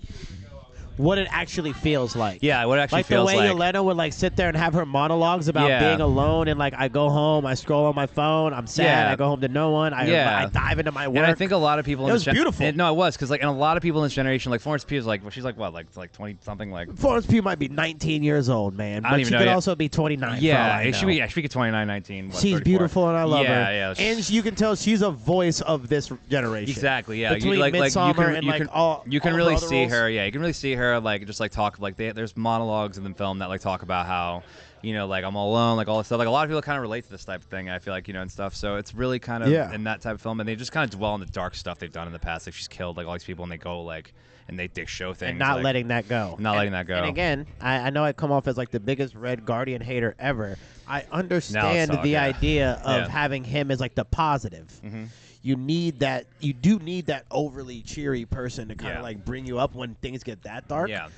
what it actually feels like. Yeah, what it actually like feels the way like. Yelena would like sit there and have her monologues about Yeah. being alone and like I go home, I scroll on my phone, I'm sad, Yeah. I go home to no one, I dive into my work. And I think a lot of people in It this was beautiful. no, it was because like, and a lot of people in this generation, like Florence Pugh is like, well, she's like what, like 20 something, like. Florence Pugh might be 19 years old, man, I don't but even she know could yet. also be 29. Yeah, for all I she know. be, she could 29, 19. What, She's 34. beautiful and I love her. Yeah. And you can tell she's a voice of this generation. Exactly. Yeah. Between like you Midsommar can, and you like can, all you can all really her other see roles. her. Yeah, you can really see her like just like talk like there's monologues in the film that like talk about how like I'm all alone, like all this stuff. Like a lot of people kind of relate to this type of thing. I feel like and stuff. So it's really kind of in that type of film, and they just kind of dwell on the dark stuff they've done in the past. Like she's killed like all these people, and they go like and they show things. And not like, letting that go. Not letting that go. And again, I know I come off as like the biggest Red Guardian hater ever. I understand talk, the yeah. idea of Yeah. having him as like the positive. Mm-hmm. You need that. You do need that overly cheery person to kind of Yeah. like bring you up when things get that dark. Yeah.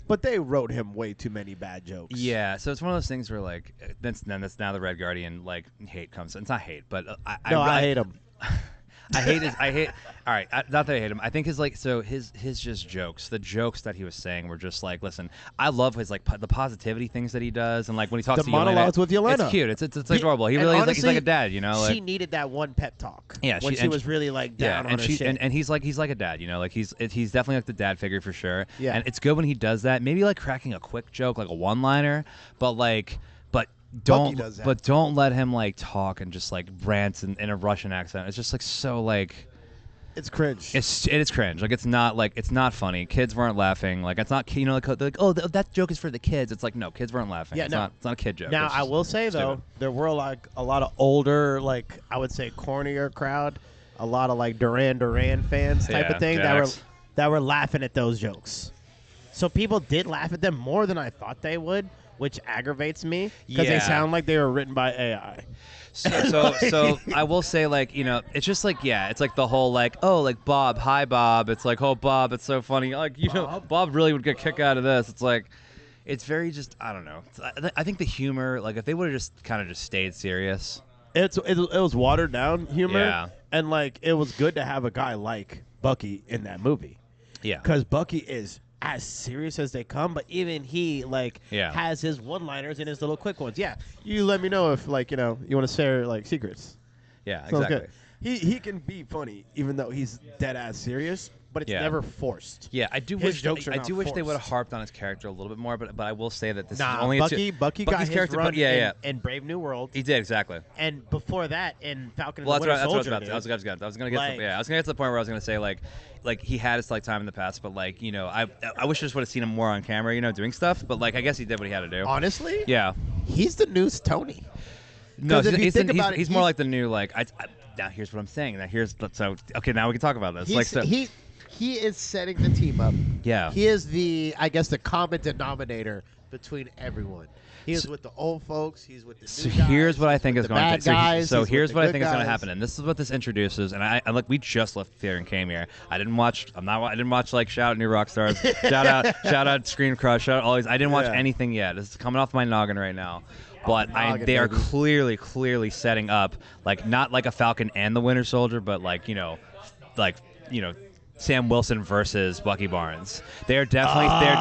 But they wrote him way too many bad jokes. Yeah, so it's one of those things where like that's now the Red Guardian like hate comes. It's not hate, but I hate him. I hate. All right, not that I hate him. I think his his just jokes. The jokes that he was saying were just like, listen, I love his like the positivity things that he does, and like when he talks The to monologues Yelena, with Yelena. it's cute. It's adorable. He And really honestly, he's like a dad, Like, she needed that one pep talk. Yeah, when she- she and was she- really like down on and her she shit. and he's like a dad, Like he's definitely like the dad figure for sure. Yeah. And it's good when he does that. Maybe like cracking a quick joke, like a one-liner, but don't does that. but don't let him like talk and just like rant in a Russian accent. It's just like so like. It's cringe. It is cringe. Like it's not funny. Kids weren't laughing. Like it's not like oh that joke is for the kids. It's like no, kids weren't laughing. Yeah, it's no. not a kid joke. Now It's I just will say though, stupid. there were like a lot of older, like I would say cornier crowd, a lot of like Duran fans type Yeah, of thing Jax. that were laughing at those jokes. So people did laugh at them more than I thought they would, which aggravates me because they Yeah. sound like they were written by AI. So I will say like it's just like it's like the whole like oh like Bob, hi Bob. It's like oh Bob, it's so funny. Like Bob really would get a kick out of this. It's like it's very just I don't know. I think the humor like if they would have just kind of just stayed serious. It was watered down humor. Yeah. And like it was good to have a guy like Bucky in that movie. Yeah. Because Bucky is as serious as they come, but even he like Yeah. Has his one-liners and his little quick ones. Yeah, you let me know if like you want to share like secrets. Yeah, Sounds exactly. good. He can be funny even though he's dead ass serious, but it's Yeah. never forced. Yeah, I do His wish jokes are I not do wish they would have forced. harped on his character a little bit more, but I will say that this nah, is only Bucky got Bucky's his character, run but yeah. in Brave New World, He did exactly. and before that in Falcon and Well, the that's Winter what Soldier. I was about to. I was gonna get Like- I was gonna get to the point where I was gonna say like he had his like time in the past, but like I wish I just would have seen him more on camera, doing stuff. But like I guess he did what he had to do. Honestly, Yeah. he's the new Tony. No, 'Cause if you he's think about it, he's more like the new like now here's what I'm saying. Now here's so okay. Now we can talk about this. Like so, He is setting the team up. yeah. He is the common denominator between everyone. He is with the old folks. He's with the So new guys, here's what I he's think with is the going bad to guys, so he's with here's the what I good think is going to guys. happen, and this is what this introduces. And I like we just left the theater and came here. I didn't watch like Shout Out New Rockstars, shout out Screen Crush, shout out all these. I didn't watch Yeah. anything yet. This is coming off my noggin right now. But noggin, they are baby. clearly setting up like not like a Falcon and the Winter Soldier, but like Sam Wilson versus Bucky Barnes. They're definitely they're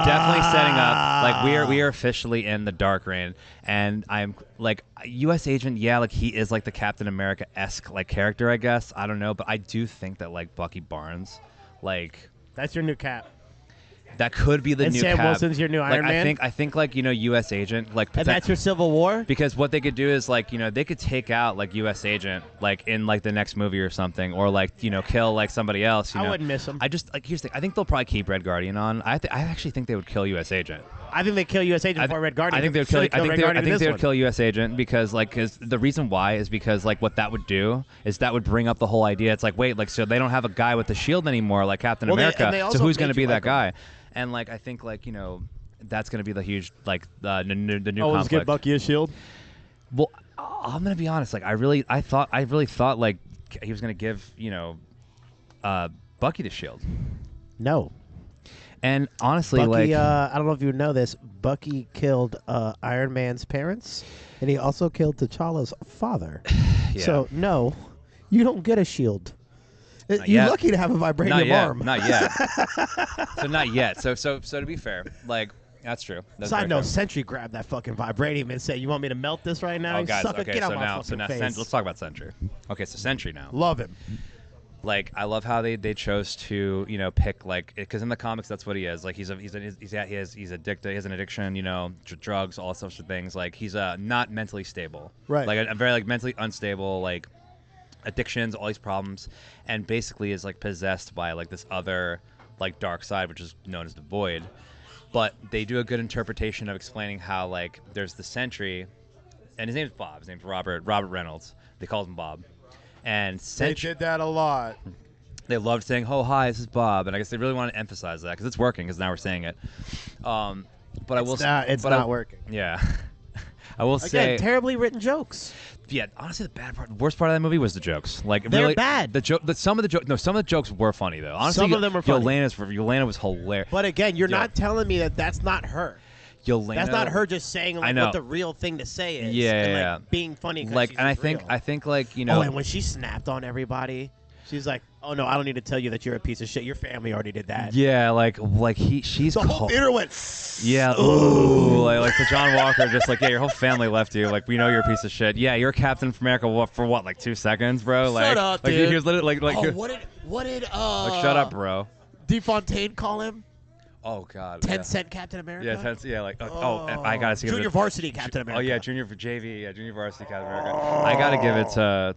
definitely setting up like we are officially in the dark reign, and I'm like U.S. Agent. Yeah, like he is like the Captain America-esque like character, I guess. I don't know, but I do think that like Bucky Barnes, like That's your new Cap. that could be the And new Sam Cap. Wilson's your new Like, Iron Man? I think like U.S. Agent like And that's your Civil War? because what they could do is like they could take out like U.S. Agent like in like the next movie or something, or like kill like somebody else. I wouldn't miss him. I just like here's the thing. I think they'll probably keep Red Guardian on. I actually think they would kill U.S. Agent. I think they kill U.S. Agent before Red Guardian. I think they would Should kill. have I think Red they Guardian in this would one. kill U.S. Agent because the reason why is because like what that would do is that would bring up the whole idea. It's like wait, like so they don't have a guy with the shield anymore like Captain Well, they- America. and they So also who's going to make be you that like guy? And like I think like that's going to be the huge like the new Oh, let's get conflict. Bucky a shield. Well, I'm gonna be honest. Like, I really thought like he was gonna give Bucky the shield. No. And honestly, Bucky, like, I don't know if you know this, Bucky killed Iron Man's parents, and he also killed T'Challa's father. yeah. So, no, you don't get a shield. Not You're yet. lucky to have a vibranium Not yet. arm. Not yet. So not yet. So to be fair, like that's true. That's Side very note, fair. Sentry grabbed that fucking vibranium and said, "You want me to melt this right now?" Oh, You guys. sucker, Okay, get out so my now, fucking let's face. talk about Sentry. Okay, so Sentry now. Love him. Like I love how they chose to pick like because in the comics that's what he is like he's addicted, he has an addiction, drugs, all sorts of things. Like he's not mentally stable, Right. like a very like mentally unstable, like addictions, all these problems, and basically is like possessed by like this other like dark side, which is known as the Void. But they do a good interpretation of explaining how like there's the Sentry, and his name's Bob. His name's Robert Reynolds. They call him Bob. And They did that a lot. they loved saying, "Oh, hi, this is Bob," and I guess they really want to emphasize that because it's working. Because now we're saying it. But I will. It's but not working. Yeah, I will Again, say. terribly written jokes. Yeah, honestly, the worst part of that movie was the jokes. Like They're really, bad. Some of the jokes were funny though. Honestly, Some of them were funny. Yelena was hilarious. But again, you're Yeah. not telling me that that's not her. Yelena, That's not her just saying I like know. what the real thing to say is. Yeah, and, yeah, like, being funny. 'Cause Like, she's and I just think real. like Oh, and when she snapped on everybody, she's like, "Oh no, I don't need to tell you that you're a piece of shit. Your family already did that." yeah, she's The whole cold. theater went. Yeah, ooh, like to John Walker, just like, yeah, your whole family left you. Like, we know you're a piece of shit. Yeah, you're Captain America for what, like 2 seconds, bro? Like, Shut up, like dude. he was literally like, Oh, what did like, shut up, bro. DeFontaine call him? Oh God, 10-cent Captain America. Yeah, like, and I gotta give Junior it. Varsity Captain America. Oh yeah, junior for JV, yeah, junior varsity Captain America. I gotta give it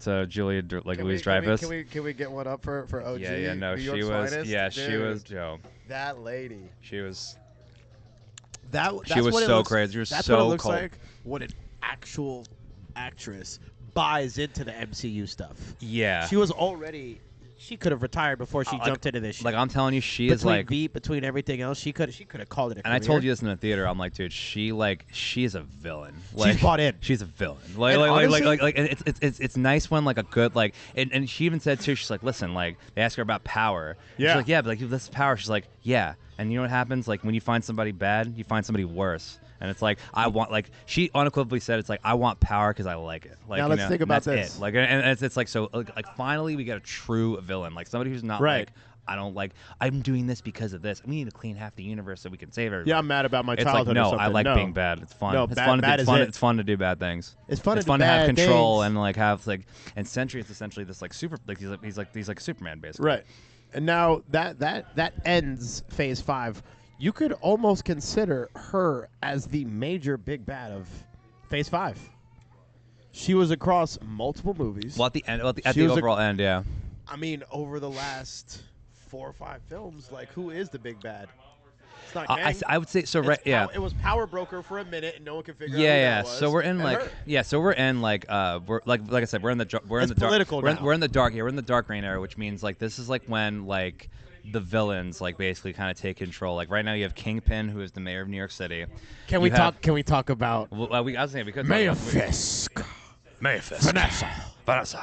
to Julia Louise Dreyfus. Can we get one up for OG? Yeah, no, New she York's was, finest? yeah, she Dude, was, yo, that lady. she was. That She was what it so looks- crazy. She was that's so what it looks cold. like when an actual actress buys into the MCU stuff. Yeah. She was already. She could have retired before she Like- jumped into this shit. Like I'm telling you, she is between like. Veep, between everything else, she could have called it a And I career. told you this in the theater. I'm like, dude, she's a villain. Like, bought in. She's a villain. And Like, honestly- and it's nice when like a good like, and she even said too. She's like, listen, like they ask her about power. Yeah. She's like, yeah, but like this is power. She's like, yeah. And you know what happens? Like when you find somebody bad, you find somebody worse. And it's like I want like she unequivocally said it's like I want power because I like it. Like Now you let's know, think and about that's this. It. Like and it's like so like finally we get a true villain, like somebody who's not Right. like I don't like I'm doing this because of this. We need to clean half the universe so we can save everybody. Yeah, I'm mad about my It's like childhood. or no, something. I like No. being bad. It's fun. No, it's bad- fun. bad It's is fun. it. It's fun to do bad things. It's fun to do have bad control things. and like have like. And Sentry is essentially this like super like he's like Superman basically. Right. And now that ends Phase 5. You could almost consider her as the major big bad of Phase 5. She was across multiple movies. Well, at the end, at She the was overall end, yeah. I mean, over the last 4 or 5 films, like who is the big bad? It's not Kang. I would say so. It's Right. Yeah. It was Power Broker for a minute, and no one could figure out Yeah, who yeah. that was. So we're in And like her. so we're in like I said we're in the It's dark political now. we're in the dark we're in the dark reign era, which means like this is like when like the villains like basically kind of take control. Like right now you have Kingpin, who is the mayor of New York City. Can You we have- talk? Can we talk about Well, I was saying we could Mayor talk, Fisk? Vanessa.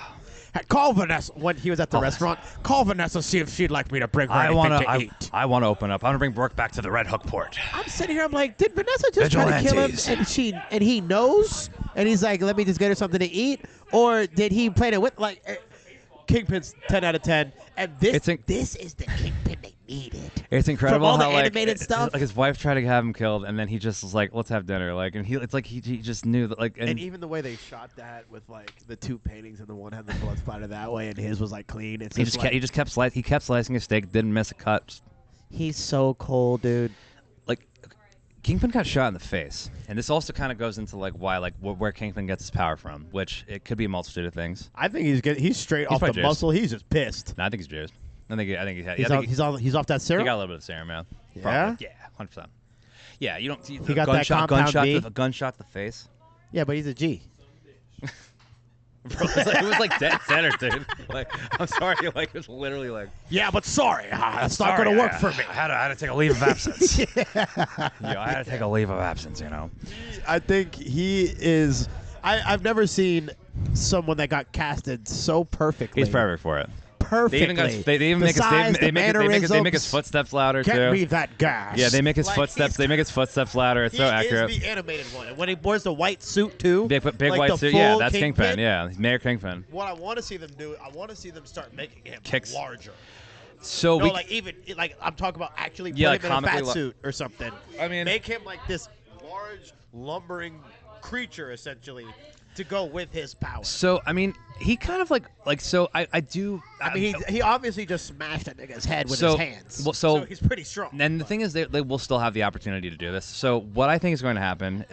Call Vanessa when he was at the restaurant. Call Vanessa, see if she'd like me to bring her anything to eat. I want to open up. I want to bring Brooke back to the Red Hook port. I'm sitting here. I'm like, did Vanessa just try to kill him? Vigilantes. And he knows, and he's like, let me just get her something to eat, or did he play it with like? Kingpin's 10 out of 10, and this is the Kingpin they needed. It's incredible all the how like, animated stuff. like his wife tried to have him killed, and then he just was like, "Let's have dinner." Like, and it's like he just knew that like, And even the way they shot that with like the 2 paintings, and the one had the blood splatter that way, and his was like clean. It's he just just like, he kept slicing his steak, didn't miss a cut. he's so cold, dude. Like Kingpin got shot in the face, and this also kind of goes into like why like where Kingpin gets his power from, which it could be a multitude of things. I think he's straight off the probably jazzed. muscle. He's just pissed. No, I think he's Jews. I think he had. He's off that he serum. got a little bit of serum, yeah. Yeah? Probably. Yeah, 100%. Yeah, you don't see He got that compound V. a gunshot to the face. Yeah, but he's a G. Bro, it was like dead center, dude. Like, I'm sorry, like it was literally like. Yeah, but sorry, that's not going to work for me. I had to take a leave of absence. I had to take a leave of absence. You know. I think he is. I've never seen someone that got casted so perfectly. He's perfect for it. perfectly. They even got they even the make size, us they the make they make his mannerisms. footsteps louder Get too. me that gas. Yeah, they make his Like, footsteps. They make his footsteps louder. It's so accurate. He is the animated one. And when he wears the white suit too, Big like white the suit. Yeah, full that's Kingpin. Kingpin. Yeah, Mayor Kingpin. What I want to see them do, I want to see them start making him Kicks. larger. So No, we like even like I'm talking about actually Yeah, put like him in a fat comically suit or something. I mean- make him like this large lumbering creature essentially to go with his power. So I mean, he kind of like so I do. I mean, he obviously just smashed that nigga's head with So- his hands. well, so- he's pretty strong. And the thing is, they will still have the opportunity to do this. So what I think is going to happen,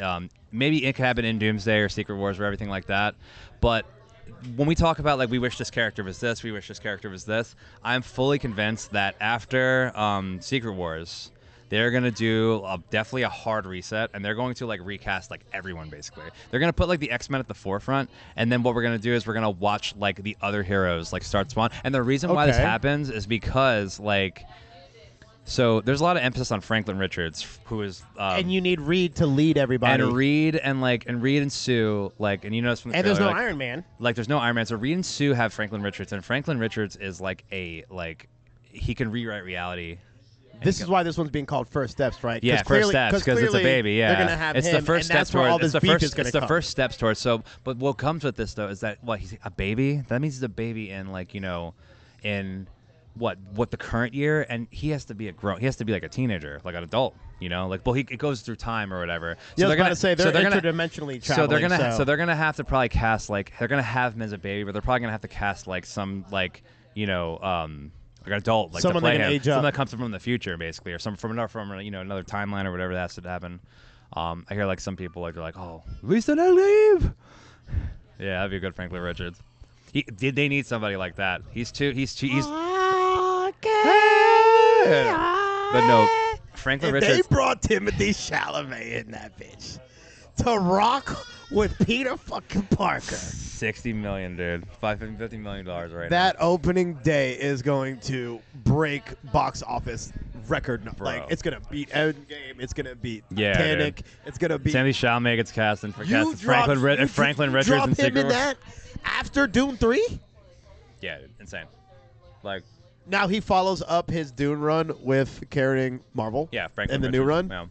maybe it could happen in Doomsday or Secret Wars or everything like that. But when we talk about like we wish this character was this, we wish this character was this, I'm fully convinced that after Secret Wars, they're gonna do definitely a hard reset, and they're going to like recast like everyone basically. They're gonna put like the X-Men at the forefront, and then what we're gonna do is we're gonna watch like the other heroes like start spawn. And the reason why this Okay. happens is because like. So there's a lot of emphasis on Franklin Richards, who is and you need Reed to lead everybody. and Reed and Sue and you notice from the And there's trailer, no like, Iron Man. like there's no Iron Man. So Reed and Sue have Franklin Richards, and Franklin Richards is like he can rewrite reality. This is why this one's being called First Steps, right? Yeah, first steps because it's a baby. Yeah, they're gonna have it's him, the first and that's step where towards. all this It's the beef first. is gonna It's the come. first steps towards. So, but what comes with this though is that he's a baby. That means he's a baby in in what the current year, and he has to be he has to be like a teenager, like an adult, it goes through time or whatever. Yeah, I was they're about to say they're gonna- interdimensionally so they're traveling. gonna gonna have to probably cast they're gonna have him as a baby, but they're probably gonna have to cast some like an adult, like Someone to play that can him, age up. someone that comes from the future, basically, or from another timeline or whatever that has to happen. I hear like some people they're like, oh, at least then I leave. Yeah, that'd be a good Franklin Richards. They need somebody like that. He's but no, Franklin If Richards. they brought Timothy Chalamet in that bitch to rock with Peter fucking Parker, $60 million, dude. $50 million right that opening day is going to break box office record. Bro. Like it's gonna beat Endgame. It's gonna beat Yeah, Titanic. It's gonna now. beat. Sandy Chalamet gets cast and You Franklin Richards drop in him Secret in Wars. that after Dune 3. Yeah, dude, insane. Like, Now he follows up his Dune run with carrying Marvel. yeah, Franklin in the Richards, new run. Yeah.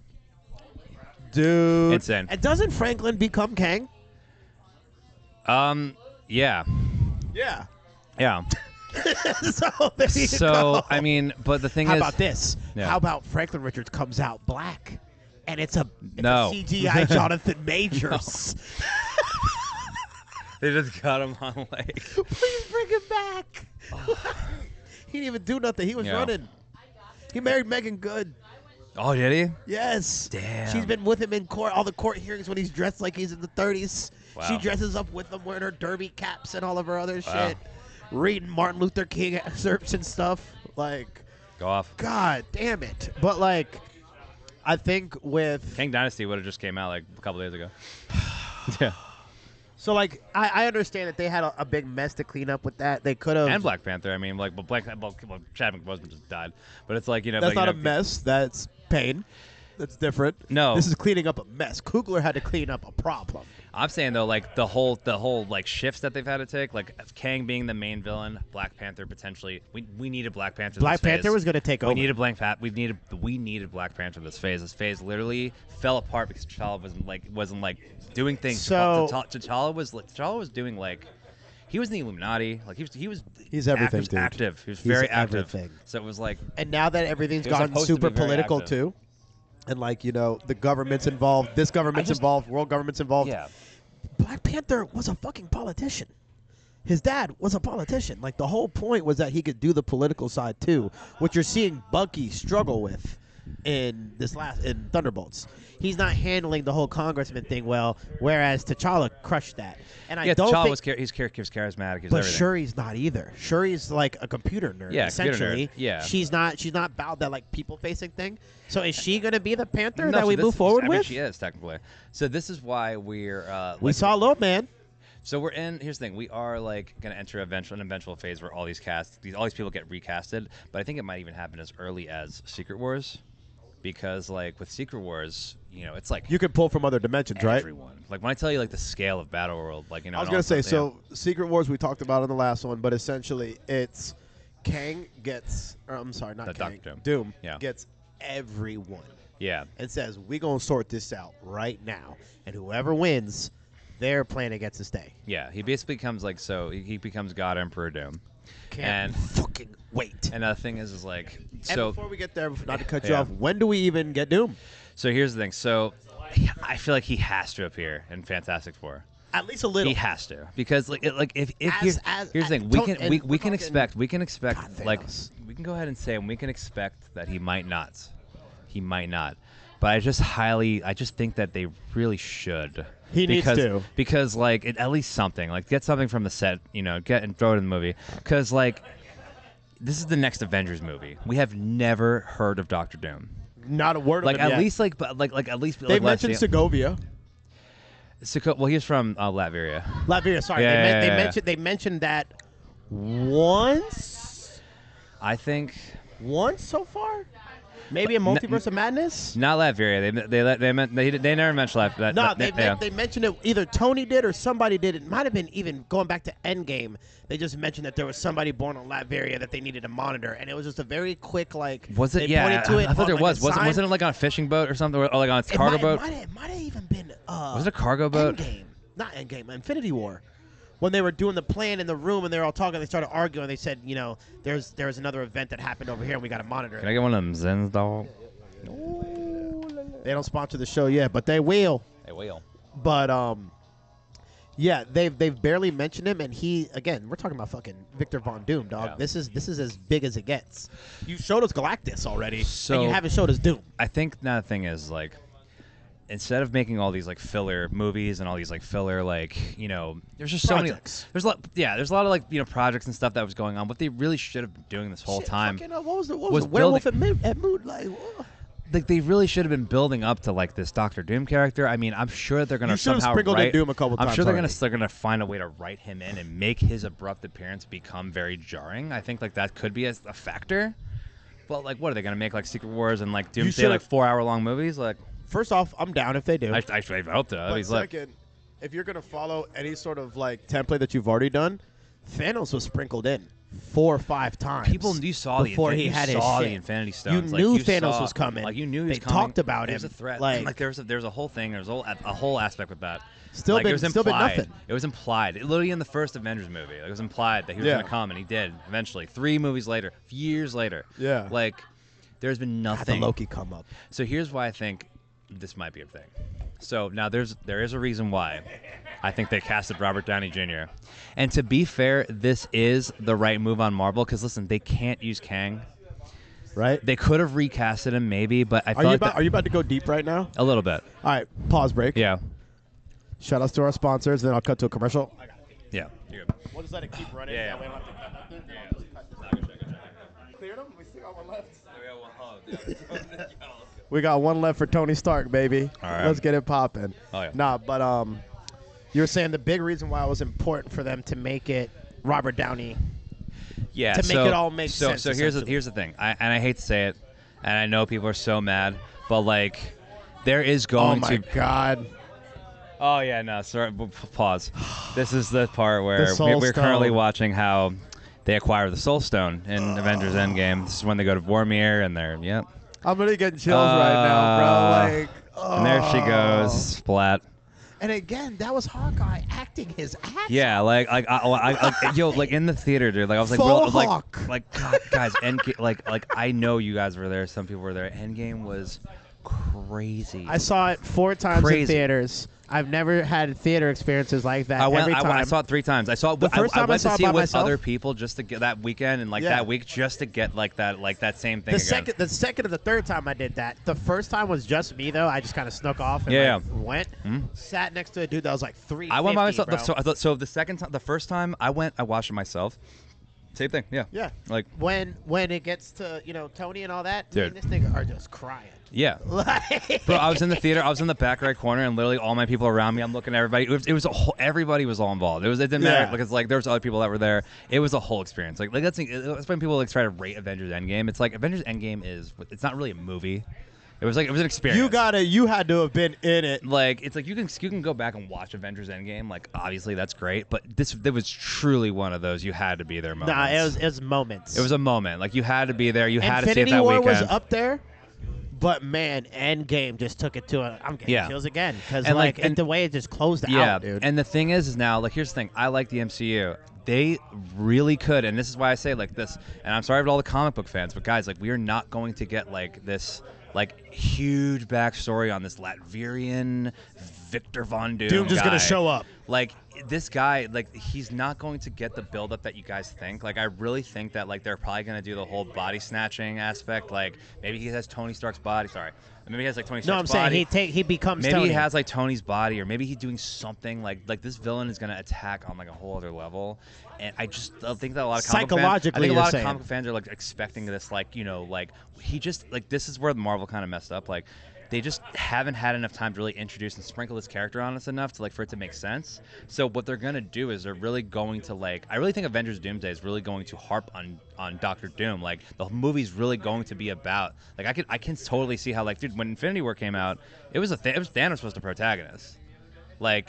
Dude, Insane. And doesn't Franklin become Kang? Yeah. Yeah. Yeah. So there you So, go. I mean, but the thing How is. about this? Yeah. How about Franklin Richards comes out black, and it's a No. CGI Jonathan Majors. They just got him on, like. Please bring him back. He didn't even do nothing. He was Yeah. running. He married Megan Good. Oh, did he? Yes. Damn. She's been with him in court, all the court hearings when he's dressed like he's in the 30s. She Wow. dresses up with him wearing her derby caps and all of her other Wow. shit. Reading Martin Luther King excerpts and stuff. Like, Go off. God damn it. But, like, I think with... Kang Dynasty would have just came out, like, a couple days ago. Yeah. So, like, I understand that they had a big mess to clean up with that. They could have... And Black Panther. I mean, like, but Chadwick Boseman just died. But it's like, That's like, not a mess. That's pain. That's different. No. This is cleaning up a mess. Kugler had to clean up a problem. I'm saying though, like the whole like shifts that they've had to take, like Kang being the main villain, Black Panther potentially. We needed Black Panther. Black this phase. Panther was going to take over. We needed We needed Black Panther this phase. This phase literally fell apart because T'Challa wasn't doing things. So- T'Challa was doing like. He was in the Illuminati. Like he was. He's everything, dude. active. He was He's very active. everything. So it was like. And now that everything's It was gotten supposed to super be very political active. too, and like the government's involved, this government's involved, world government's involved. Yeah. Black Panther was a fucking politician. His dad was a politician. Like the whole point was that he could do the political side too, which you're seeing Bucky struggle with in Thunderbolts. He's not handling the whole congressman thing well, whereas T'Challa crushed that. And I don't T'Challa think, was he's charismatic. He's but everything. Shuri's not either. Shuri's like a computer nerd. Yeah, computer essentially. nerd. Yeah. She's not about that like people facing thing. So is she gonna be the Panther No, that so we this- move forward I mean, with? she is technically. So this is why we're. We saw Little Man. So we're in. Here's the thing: we are like going to enter an eventual phase where all these people get recasted. But I think it might even happen as early as Secret Wars, because like with Secret Wars, it's like You could pull from other dimensions, right? everyone. Like when I tell you like the scale of Battle World, like I was gonna say, so Secret Wars we talked about in the last one, but essentially it's Kang gets, or I'm sorry, not The Kang. Dr. Doom. Doom Yeah. gets everyone Yeah. and says, "We gonna sort this out right now, and whoever wins, their planet gets to stay." Yeah. He basically becomes like he becomes God Emperor Doom. Can't And- fucking wait. And the thing is like And so. before we get there, not to cut you Yeah. off, when do we even get Doom? So here's the thing. So I feel like he has to appear in Fantastic Four. At least a little. He has to because if here's as- the thing don't- and we we're can talking- expect God, like Thanos. we can go ahead and say and we can expect that he might not, but I just think that they really should. He needs to. Because like at least something like get something from the set, get and throw it in the movie because like this is the next Avengers movie. We have never heard of Doctor Doom. Not a word Like of it at yet. least like but like at least They like, let's mentioned see- Segovia. Well, he's from Latveria. Latveria, sorry. Yeah, they yeah. They mentioned that once I think so far. Maybe a multiverse of madness. not Latveria. They never mentioned Latveria. No, they mentioned it. Either Tony did or somebody did. It might have been even going back to Endgame. They just mentioned that there was somebody born on Latveria that they needed to monitor, and it was just a very quick like. Was it? They Yeah, pointed to it I thought on, there like, was. a sign. Wasn't it like on a fishing boat or something, or like on a cargo boat? It might have even been. Was it a cargo boat? Endgame, not Endgame. Infinity War. When they were doing the plan in the room and they were all talking, they started arguing. They said, there's another event that happened over here, and we got to monitor Can I it. get one of them Zens, dog? They don't sponsor the show yet, but they will. Hey, whale. But yeah, they've barely mentioned him, and he again. We're talking about fucking Victor Von Doom, dog. Yeah. This is as big as it gets. You showed us Galactus already, and So- you haven't showed us Doom. I think now the thing is like, instead of making all these like filler movies and all these like filler there's just so Projects. many. There's a lot of like projects and stuff that was going on. What they really should have been doing this whole Shit, time. fucking, what was the was werewolf at Mood? Like, what? Like they really should have been building up to like this Doctor Doom character. I mean, I'm sure that they're gonna You should have somehow sprinkled in write. Doom a couple I'm times sure already. they're gonna find a way to write him in and make his abrupt appearance become very jarring. I think like that could be a factor. But like, what are they gonna make like Secret Wars and like Doomsday should've- like 4-hour-long movies? Like, First off, I'm down if they do. I hope so. But He's like, second, if you're gonna follow any sort of like template that you've already done, Thanos was sprinkled in 4 or 5 times. you saw before the he had his saw the shit. Infinity Stones. You knew like, Thanos saw- was coming. Like you knew he was They coming. talked about It was him. a threat. Like- There's a whole thing. There's a whole aspect with that. Still like, been- it was still been implied. nothing. It was implied. Literally in the first Avengers movie, it was implied that he was Yeah. gonna come, and he did eventually. 3 movies later, years later. Yeah. Like, there's been Had the nothing. Loki come up. So here's why I think this might be a thing. So now there is a reason why I think they casted Robert Downey Jr. And to be fair, this is the right move on Marvel because listen, they can't use Kang. Right? They could have recasted him maybe, but I Are thought you that about? Are you about to go deep right now? a little bit. All right. Pause break. Yeah. Shout outs to our sponsors. Then I'll cut to a commercial. Yeah. We'll just let it keep running. Yeah, That way yeah. I don't have to cut nothing. I'll just cut. Cleared them? We still got one left. We got one left for Tony Stark, baby. All right. Let's get it popping. Oh, yeah. Nah, but you were saying the big reason why it was important for them to make it Robert Downey. Yeah. To make it all make sense, So essentially. here's the thing. I hate to say it, and I know people are so mad, but like there is Oh going my to God. Oh yeah, no, sorry. Pause. This is the part where Soul we're currently Stone. watching how they acquire the Soul Stone in Avengers Endgame. This is when they go to Vormir and they're yep. I'm really getting chills right now, bro. Like, And there she goes, splat. And again, that was Hawkeye acting his ass. Yeah, like yo, like in the theater, dude. Like I was like, Full bro, Hawk. like God, guys, Endgame, like I know you guys were there. Some people were there. Endgame was crazy. I saw it 4 times in Crazy. theaters. I've never had theater experiences like that. I Every time. I saw it 3 times. I saw it. The first I time I went saw to it see by it with myself. other people just to get that weekend and like Yeah. that week just to get like that same thing. The again. second and the third time I did that. The first time was just me though. I just kind of snuck off and Yeah, like, went. Sat next to a dude that was like 350. I went by myself. Bro. So the second time, the first time I went, I watched it myself. Same thing. Yeah. Yeah. Like when it gets to Tony and all that, Dude. man, this nigga are just crying. yeah. Like, Bro, I was in the theater. I was in the back right corner, and literally all my people around me. I'm looking at everybody. It was a whole, everybody was all involved. It didn't matter Yeah. because like there was other people that were there. It was a whole experience. That's when people like try to rate Avengers Endgame. It's like Avengers Endgame it's not really a movie. It was an experience. You had to have been in it. Like it's like you can go back and watch Avengers Endgame. Like obviously that's great, but there was truly one of those you had to be there moments. Nah, it was moments. It was a moment. Like you had to be there. You had to see it Infinity that War weekend. was up there, but man, Endgame just took it to a. I'm getting chills again because And, like and the way it just closed yeah, out, dude. and the thing is now like here's the thing. I like the MCU. They really could, and this is why I say like this. And I'm sorry to all the comic book fans, but guys, like we are not going to get like this like huge backstory on this Latvian Victor Von Doom. Doom just guy. gonna show up. Like this guy, like he's not going to get the build-up that you guys think. Like I really think that like they're probably gonna do the whole body snatching aspect. Like maybe he has Tony Stark's body. Sorry, maybe he has like Tony Stark's body. No, I'm saying he becomes. Maybe Tony. he has like Tony's body, or maybe he's doing something like this villain is gonna attack on like a whole other level. And I just think that a lot of Psychologically, I think a you're lot saying. of comic fans are like expecting this, like like he just like this is where Marvel kind of messed up. Like they just haven't had enough time to really introduce and sprinkle this character on us enough to like for it to make sense. So what they're gonna do is they're really going to like I really think Avengers Doomsday is really going to harp on Doctor Doom. Like the movie's really going to be about like I can totally see how like dude when Infinity War came out it was Thanos was the protagonist. Like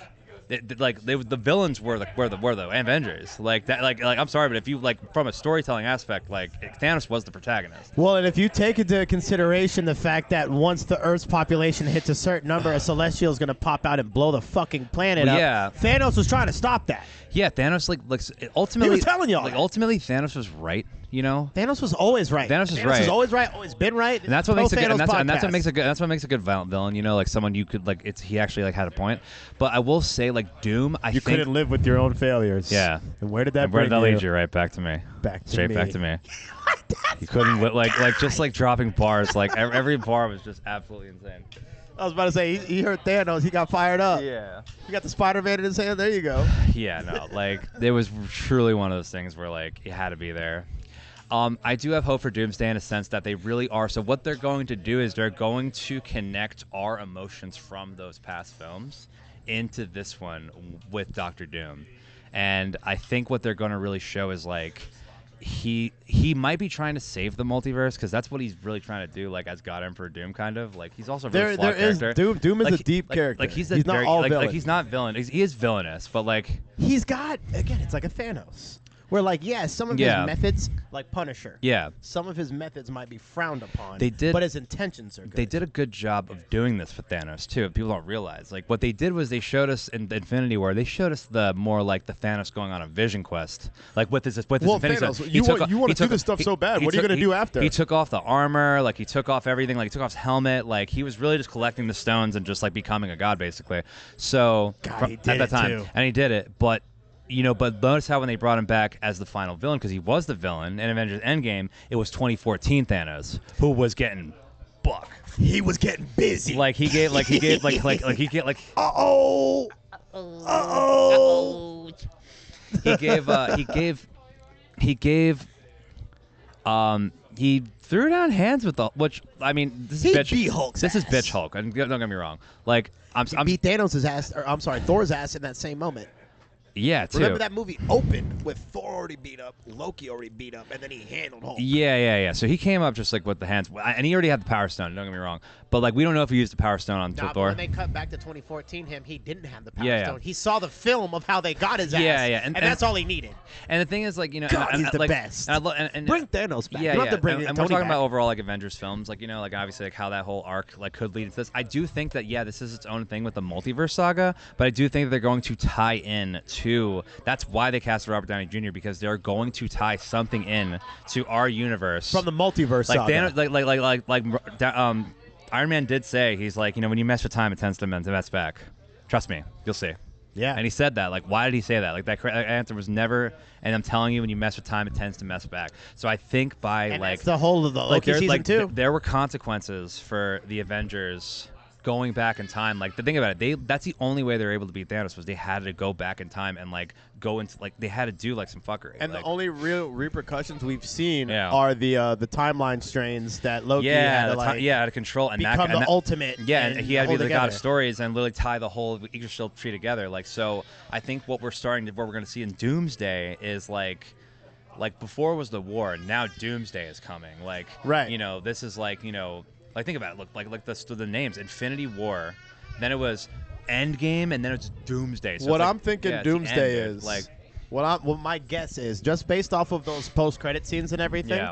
the villains were the Avengers. Like that like I'm sorry, but if you like from a storytelling aspect, like Thanos was the protagonist. Well, and if you take into consideration the fact that once the Earth's population hits a certain number, a Celestial is going to pop out and blow the fucking planet up. Yeah. Thanos was trying to stop that. Yeah, Thanos like ultimately He was telling y'all like that. ultimately Thanos was right. You know. Thanos was always right. Thanos was right. was always right. Always been right. And that's what makes a good, and that's what Podcast. makes a good that's what makes a good villain, you know, like someone you could like he actually like had a point. But I will say like Doom, I You think couldn't live with your own failures. Yeah. And where did that and where bring did that you? lead you? Right back to me. Back to Straight me. back to me. You couldn't like just like dropping bars, like every bar was just absolutely insane. I was about to say he heard Thanos. He got fired up. Yeah. He got the Spider-Man in his hand. There you go. Yeah, no, like it was truly one of those things where like it had to be there. I do have hope for Doomsday in a sense that they really are. So what they're going to do is they're going to connect our emotions from those past films into this one with Doctor Doom. And I think what they're going to really show is like he might be trying to save the multiverse because that's what he's really trying to do, like as God Emperor Doom, kind of like he's also a really flawed character. Doom is like, a deep character. Like he's not very, all like, villain. like he's not villain. He is villainous, but like He's got again. It's like a Thanos. Where like some of Yeah. his methods like Punisher. yeah. Some of his methods might be frowned upon. They did- but his intentions are good. They did a good job of doing this with Thanos too. People don't realize. Like what they did was they showed us in Infinity War. They showed us the more like the Thanos going on a vision quest, like with his Well, Infinity Thanos, Stone. you He took want- off- you wanna he do took- this stuff he- so bad. he What are you took- gonna do after? He took off the armor, like he took off everything, like he took off his helmet, like he was really just collecting the stones and just like becoming a god basically. So God, he at did that it, time, too. and he did it, but. But notice how when they brought him back as the final villain, because he was the villain in Avengers Endgame, it was 2014 Thanos who was getting buck. He was getting busy. Like he gave like he get like Uh-oh. Uh-oh. he threw down hands with the which I mean this is He bitch beat Hulk's this is ass. bitch Hulk. And don't get me wrong. Like I'm He beat Thanos' ass, or I'm sorry, Thor's ass in that same moment. yeah too. Remember that movie opened with Thor already beat up, Loki already beat up, and then he handled Hulk. Yeah. So he came up just like with the hands, and he already had the Power Stone. Don't get me wrong, but like we don't know if he used the Power Stone on Nah, but Thor. when they cut back to 2014, he didn't have the Power Yeah, yeah. Stone. He saw the film of how they got his ass. Yeah, and that's all he needed. And the thing is, like God, and, he's the like, best. And I and Bring Thanos back. Yeah, you don't yeah. have to bring and Tony we're talking back. about overall like Avengers films, like like obviously like how that whole arc like could lead into this. I do think that this is its own thing with the multiverse saga, but I do think that they're going to tie in to. That's why they cast Robert Downey Jr. because they're going to tie something in to our universe From the multiverse like saga. Thanos, Iron Man did say he's like when you mess with time it tends to mess back. Trust me, you'll see. Yeah. And he said that. Like, why did he say that? Like, that answer was never. And I'm telling you, when you mess with time, it tends to mess back. So I think by And like that's the whole of the Loki there's, season too. there were consequences for the Avengers going back in time. Like the thing about it, that's the only way they were able to beat Thanos was they had to go back in time and like go into like they had to do like some fuckery. And like, the only real repercussions we've seen Yeah. are the timeline strains that Loki had to out of control and become the ultimate. Yeah, and he had to be hold the god of together. stories and literally tie the whole Yggdrasil tree together. Like, so I think what we're going to see in Doomsday is like before was the war, now Doomsday is coming. Like, Right. this is like, Like think about it. Look, like the names: Infinity War, then it was Endgame, and then it's Doomsday. So What it's I'm thinking yeah, it's the Doomsday end, dude. is like what my guess is, just based off of those post-credit scenes and everything.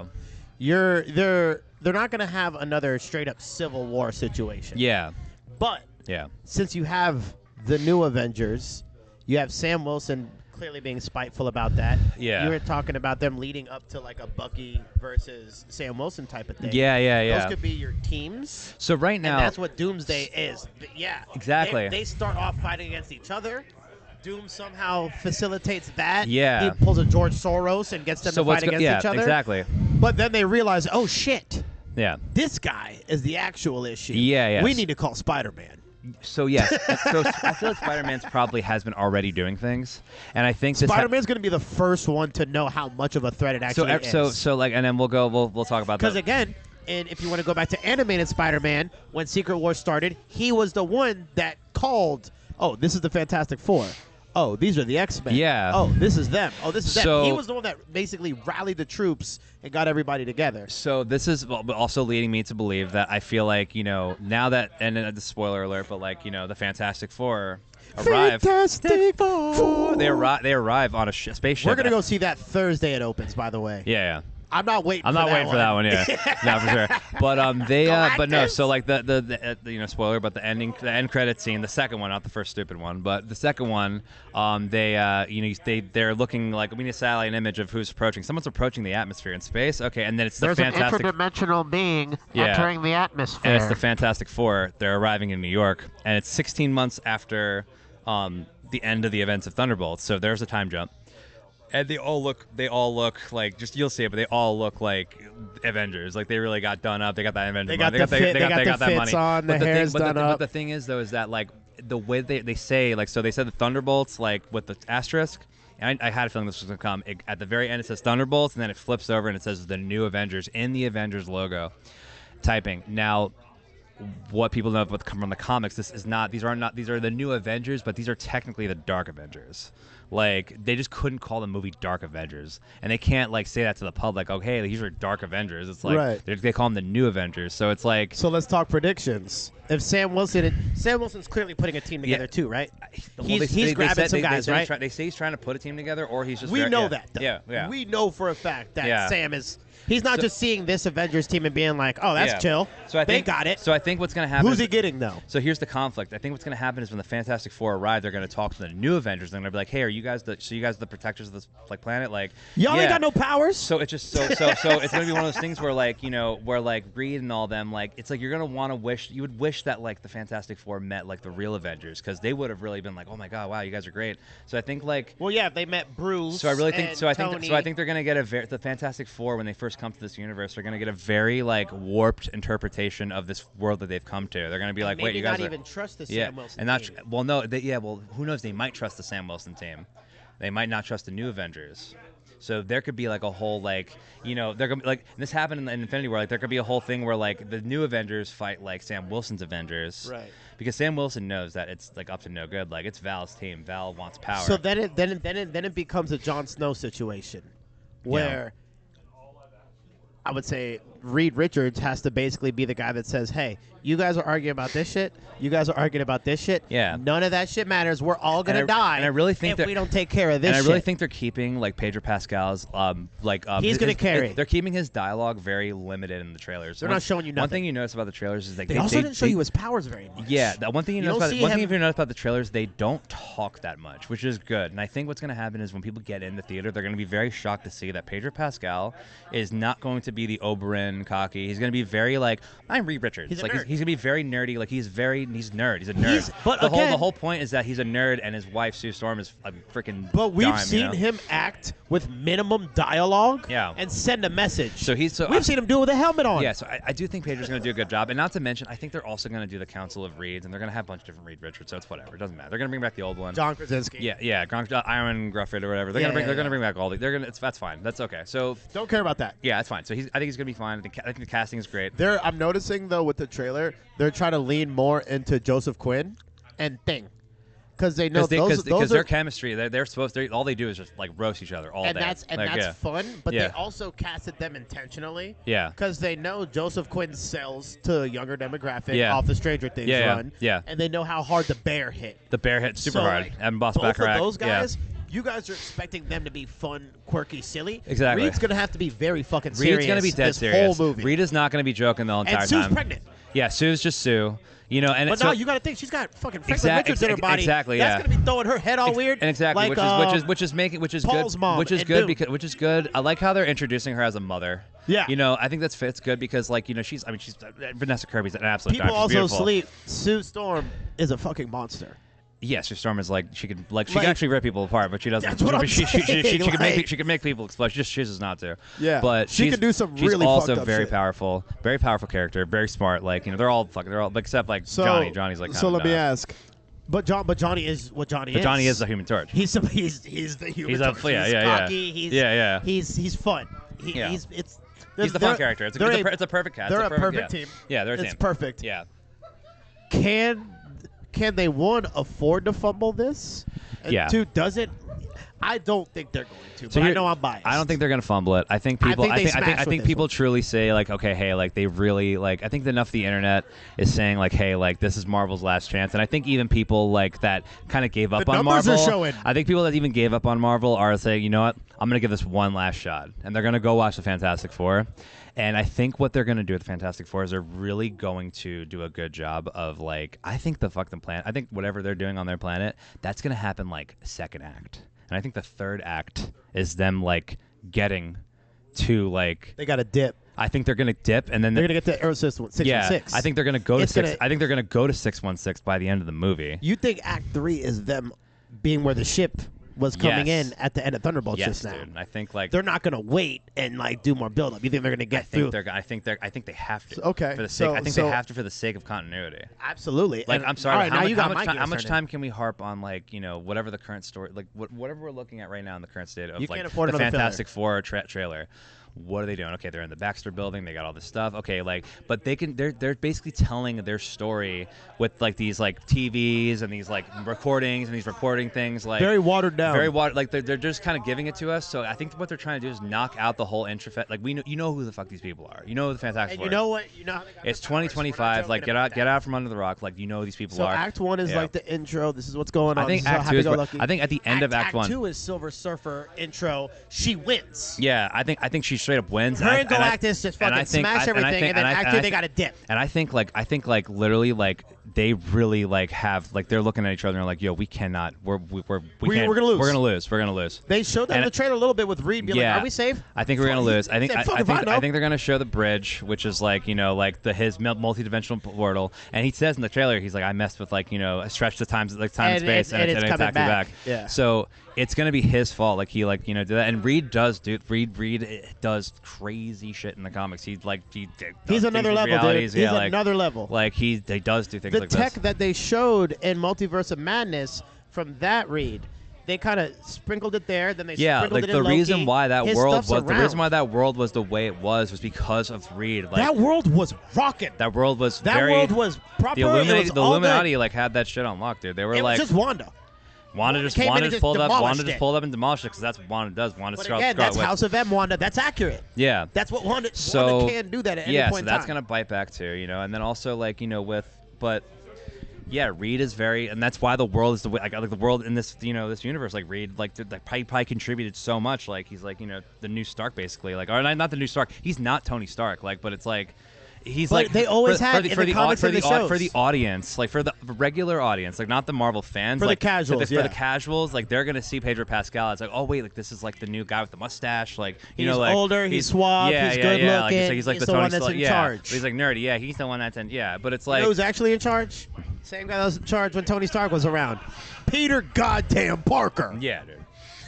yeah, They're not gonna have another straight up Civil War situation. yeah, But yeah, since you have the new Avengers, you have Sam Wilson clearly being spiteful about that. Yeah. You were talking about them leading up to like a Bucky versus Sam Wilson type of thing. yeah. Those could be your teams. So right now, And that's what Doomsday is. Yeah. Exactly. They start off fighting against each other. Doom somehow facilitates that. Yeah. He pulls a George Soros and gets them to fight against each other. Exactly. But then they realize, oh shit, Yeah. this guy is the actual issue. Yeah, yes. We need to call Spider-Man. So yes, so I feel like Spider-Man's probably has been already doing things, and I think this Spider-Man's going to be the first one to know how much of a threat it actually is. So like, and then we'll talk about that. Because again, and if you want to go back to animated Spider-Man, when Secret Wars started, he was the one that called, oh, this is the Fantastic Four. Oh, these are the X-Men. Yeah. Oh, this is them. Oh, this is So- them. He was the one that basically rallied the troops and got everybody together. So this is also leading me to believe that I feel like, now that, and the spoiler alert, but like, the Fantastic Four arrive. Fantastic Four. They arrive on a spaceship. We're going to go see that Thursday it opens, by the way. Yeah. I'm not waiting I'm for not that waiting for that one, yeah, no, for sure. But but no. So like the spoiler, but the end credit scene, the second one, not the first stupid one, but the second one, they're looking like we need a satellite image of who's approaching. Someone's approaching the atmosphere in space. Okay, and then it's There's the Fantastic. an interdimensional being Yeah. entering the atmosphere. And it's the Fantastic Four. They're arriving in New York, and it's 16 months after the end of the events of Thunderbolts. So there's a time jump. And they all look like, just you'll see it, but they all look like Avengers. Like they really got done up. They got that Avengers money. They got that money. On, the hair's done up. But the thing is, though, is that like the way they say, like, so they said the Thunderbolts, like with the asterisk. And I had a feeling this was gonna come. At the very end, it says Thunderbolts, and then it flips over and it says the new Avengers in the Avengers logo. Typing now. What people know from the comics, these are the new Avengers, but these are technically the Dark Avengers. Like they just couldn't call the movie Dark Avengers, and they can't like say that to the public. Oh, hey, these are Dark Avengers. It's like Right. they call them the new Avengers. So it's like So let's talk predictions. If Sam Wilson's clearly putting a team together too, right? He's grabbing some guys, right? They say he's trying to put a team together, or he's just We very- know yeah. that. Though. Yeah. We know for a fact that Yeah. Sam is. He's not just seeing this Avengers team and being like, "Oh, that's Yeah. chill." So I they think, got it. So I think what's going to happen. Who's he getting though? So here's the conflict. I think what's going to happen is when the Fantastic Four arrive, they're going to talk to the new Avengers. They're going to be like, "Hey, are you guys the protectors of this like planet? Like, Y'all yeah. ain't got no powers." So it's just so it's going to be one of those things where like where like Reed and all them like it's like you're going to want to wish you would wish that like the Fantastic Four met like the real Avengers because they would have really been like, "Oh my God, wow, you guys are great." So I think like. Well, yeah, they met Bruce. So I really think. and So I Tony. think they're gonna get the Fantastic Four when they first come to this universe. They're gonna get a very like warped interpretation of this world that they've come to. They're gonna be like, Maybe wait, you guys not are. even trust the Yeah, Sam Wilson. and not. team. Well, no. Well, who knows? They might trust the Sam Wilson team. They might not trust the new Avengers. So there could be like a whole like they're gonna be like this happened in Infinity War. Like there could be a whole thing where like the new Avengers fight like Sam Wilson's Avengers. Right. Because Sam Wilson knows that it's like up to no good. Like it's Val's team. Val wants power. So then it becomes a Jon Snow situation, where I would say Reed Richards has to basically be the guy that says, "Hey, you guys are arguing about this shit. You guys are arguing about this shit. Yeah. None of that shit matters. We're all gonna die. and I really think if that- we don't take care of this. And I really shit." think they're keeping like Pedro Pascal's He's gonna carry. They're keeping his dialogue very limited in the trailers. They're not showing you One nothing. thing you notice about the trailers is like they also didn't show you his powers very much. Yeah, that one thing you You notice don't about see one him- thing you notice about the trailers, they don't talk that much, which is good. And I think what's going to happen is when people get in the theater, they're going to be very shocked to see that Pedro Pascal is not going to be the Oberyn cocky. He's going to be very like I'm Reed Richards. He's a like nerd. he's going to be very nerdy. Like he's nerd. He's a nerd. But the again- whole point is that he's a nerd and his wife Sue Storm is a freaking. But we've dime, seen him act with minimum dialogue and send a message. So we've seen him do it with a helmet on. Yeah, so I do think Pedro's going to do a good job. And not to mention, I think they're also going to do the Council of Reeds, and they're going to have a bunch of different Reed Richards, so it's whatever. It doesn't matter. They're going to bring back the old one. John Krasinski. Yeah. Iron Grufford or whatever. They're going to bring back all the. They're going to. That's fine. That's okay. So Don't care about that. yeah, that's fine. So I think he's going to be fine. I think the casting is great. I'm noticing though with the trailer, they're trying to lean more into Joseph Quinn and Thing. because they know because those their are, chemistry, they're supposed to, all they do is just like roast each other all and day. that's Like, yeah. fun. But Yeah. they also casted them intentionally. Yeah. Because they know Joseph Quinn sells to a younger demographic Yeah. off the Stranger Things Yeah, yeah, run. yeah. And they know how hard the bear hit. The bear hit super So, hard. like, And Boss both Baccarat. of those guys, Yeah. you guys are expecting them to be fun, quirky, silly. Exactly. Reed's gonna have to be very fucking serious. Reed's gonna be dead this serious. whole movie. Reed is not gonna be joking the whole entire and Sue's time. pregnant. Yeah, Sue's just Sue. You know, and But it's no, so, you got to think she's got fucking Franklin Richards in her body. Exactly, That's yeah. gonna be throwing her head all weird. And exactly, like, which is Paul's good, mom which is in good Doom. because which is good. I like how they're introducing her as a mother. Yeah. You know, I think that's fits good because like you know she's Vanessa Kirby's an absolute. People dime. She's also beautiful. sleep. Sue Storm is a fucking monster. Yes, her Storm is like she can Like- actually rip people apart, but she doesn't. That's what I'm she saying, can make people explode. She just chooses not to. Yeah. but She she's, can do some she's really also fucked up very shit. very powerful character, very smart. Like you know, they're all except like So, Johnny. Johnny's like. so kinda let me dumb. ask. But Johnny is what Johnny But is. Johnny is the Human Torch. He's the human. He's a- torch. yeah, He's yeah, yeah. cocky. Yeah. He's fun. Yeah. He's He's the fun they're- character. It's they're it's a perfect cast. They're It's a perfect yeah. team. Yeah, they're a It's team. perfect. Yeah. Can they one afford to fumble this? And Yeah. two, does it? I don't think they're going to. So but I here- know I'm biased. I don't think they're gonna fumble it. I think I people. think they I smash with think this people one. truly say like, okay, hey, like they really like. I think enough of the internet is saying like, hey, like this is Marvel's last chance. And I think even people like that kind of gave up The on numbers are Marvel. showing. I think people that even gave up on Marvel are saying, you know what, I'm gonna give this one last shot, and they're gonna go watch the Fantastic Four. And I think what they're going to do with the Fantastic Four is they're really going to do a good job of, like, I think the fucking planet, I think whatever they're doing on their planet, that's going to happen, like, second act. And I think the third act is them, like, getting to, like, They got to dip. I think they're going to dip and then They're going to get to Earth System 616. I think they're going to go to It's six. gonna- I think they're going to go to 616 by the end of the movie. You think Act 3 is them being where the ship was coming Yes. in at the end of Thunderbolts Yes, just now? dude. I think, like, They're not going to wait and like do more build up. You think they're going to get through? I think they have to. Okay, For the sake, so- I think so- they have to for the sake of continuity. Absolutely. Like, And- I'm sorry, all but right, now you got my how gears much turning. time can we harp on, like, you know, whatever the current story, like, whatever we're looking at right now in the current state of, You like, can't afford the another Fantastic Four trailer. What are they doing? Okay, they're in the Baxter building. They got all this stuff. Okay, like, but they're basically telling their story with, like, these, like, TVs and these, like, recordings and these reporting things, like, Very watered down. like they're just kind of giving it to us. So I think what they're trying to do is knock out the whole introfet. Like, you know who the fuck these people are. You know who the Fantastic And Four you know what? You know how they got It's the powers. We're not 2025. Like, joking about get that. out from under the rock. Like, you know who these people So are. Act 1 is Yeah. like the intro. This is what's going on. I think This is how Act 2 is. happy-go-lucky. I think at the end of Act 1. 2 is Silver Surfer intro. She wins. Yeah, I think she straight up wins. Her I- and Galactus just and I fucking think- smash and I everything, think- and then and I- Act and 2 I- they got to dip. And I think like literally like they really like have like they're looking at each other and like, yo, we cannot. We're can't. We're gonna lose. We're gonna lose. They showed that in And- the trailer a little bit with Reed being Yeah. like, "Are we safe?" I think we're gonna lose. I think Said, I "Fuck if think I know." I think they're gonna show the bridge, which is like like his multi-dimensional portal. And he says in the trailer, he's like, I messed with like I stretched the time and And space, and it's coming exactly back. Yeah. So it's gonna be his fault. Like he did that. And Reed does Reed does crazy shit in the comics. He does He's things another with level, dude. realities. He's Yeah, like, another level. Like he does do things The like tech this. that they showed in Multiverse of Madness from that Reed, they kind of sprinkled it there. Then they Yeah, sprinkled like it in the Loki. reason why that His world stuff's was the reason around. why that world was the way it was because of Reed. Like that world was rocking. that world was That very world was proper. the Illuminati, it was all Illuminati like had that shit on lock, dude. They were Good. It like was just Wanda. Wanda Wanda just came in Wanda and just just pulled up demolished Wanda just it. pulled up and demolished it because that's what Wanda does. Wanda But Scarlet again, that's Witch. House of M Wanda. That's accurate. Yeah. That's what Wanda So can do that at any yeah, point so that's in time. gonna bite back too, and then also like yeah, Reed is very, and that's why the world is the way. Like the world in this, this universe. Like Reed, like probably contributed so much. Like he's like, the new Stark, basically. Like, or not the new Stark. He's not Tony Stark. Like, but it's like, he's But like they always for, had for the, in for the the, comics for and the, the for the shows. audience, like for the regular audience, like not the Marvel fans, For the like casuals, for yeah. the casuals, like they're gonna see Pedro Pascal. It's like, oh wait, like this is like the new guy with the mustache. Like He's like older, he's suave, yeah, he's yeah, good yeah. looking, Like, he's like he's the the Tony one that's Stark, in yeah. charge. He's like nerdy, yeah. He's the one that's in, yeah. But it's You like know who's actually in charge? Same guy that was in charge when Tony Stark was around. Peter goddamn Parker. yeah, dude.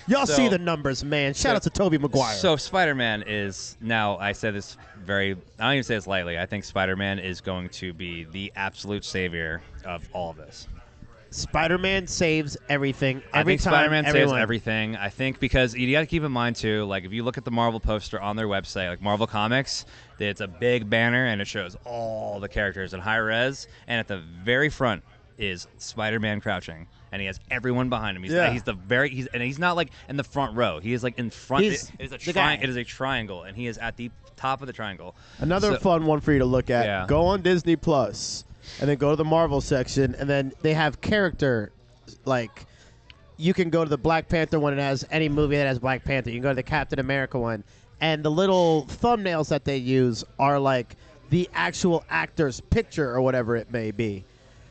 Y'all So- see the numbers, man. Shout out to Tobey Maguire. So Spider-Man is now. I said this I don't even say this lightly. I think Spider-Man is going to be the absolute savior of all of this. Spider-Man saves everything. I Every think time, Spider-Man saves everyone. everything. I think because you got to keep in mind too, like if you look at the Marvel poster on their website, like Marvel Comics, it's a big banner and it shows all the characters in high res, and at the very front is Spider-Man crouching, and he has everyone behind him. Yeah. He's not like in the front row. He is like in front. It is a triangle, and he is at the top of the triangle. Another fun one for you to look at. Yeah. Go on Disney Plus, and then go to the Marvel section, and then they have character, like, you can go to the Black Panther one. It has any movie that has Black Panther. You can go to the Captain America one, and the little thumbnails that they use are like the actual actor's picture or whatever it may be.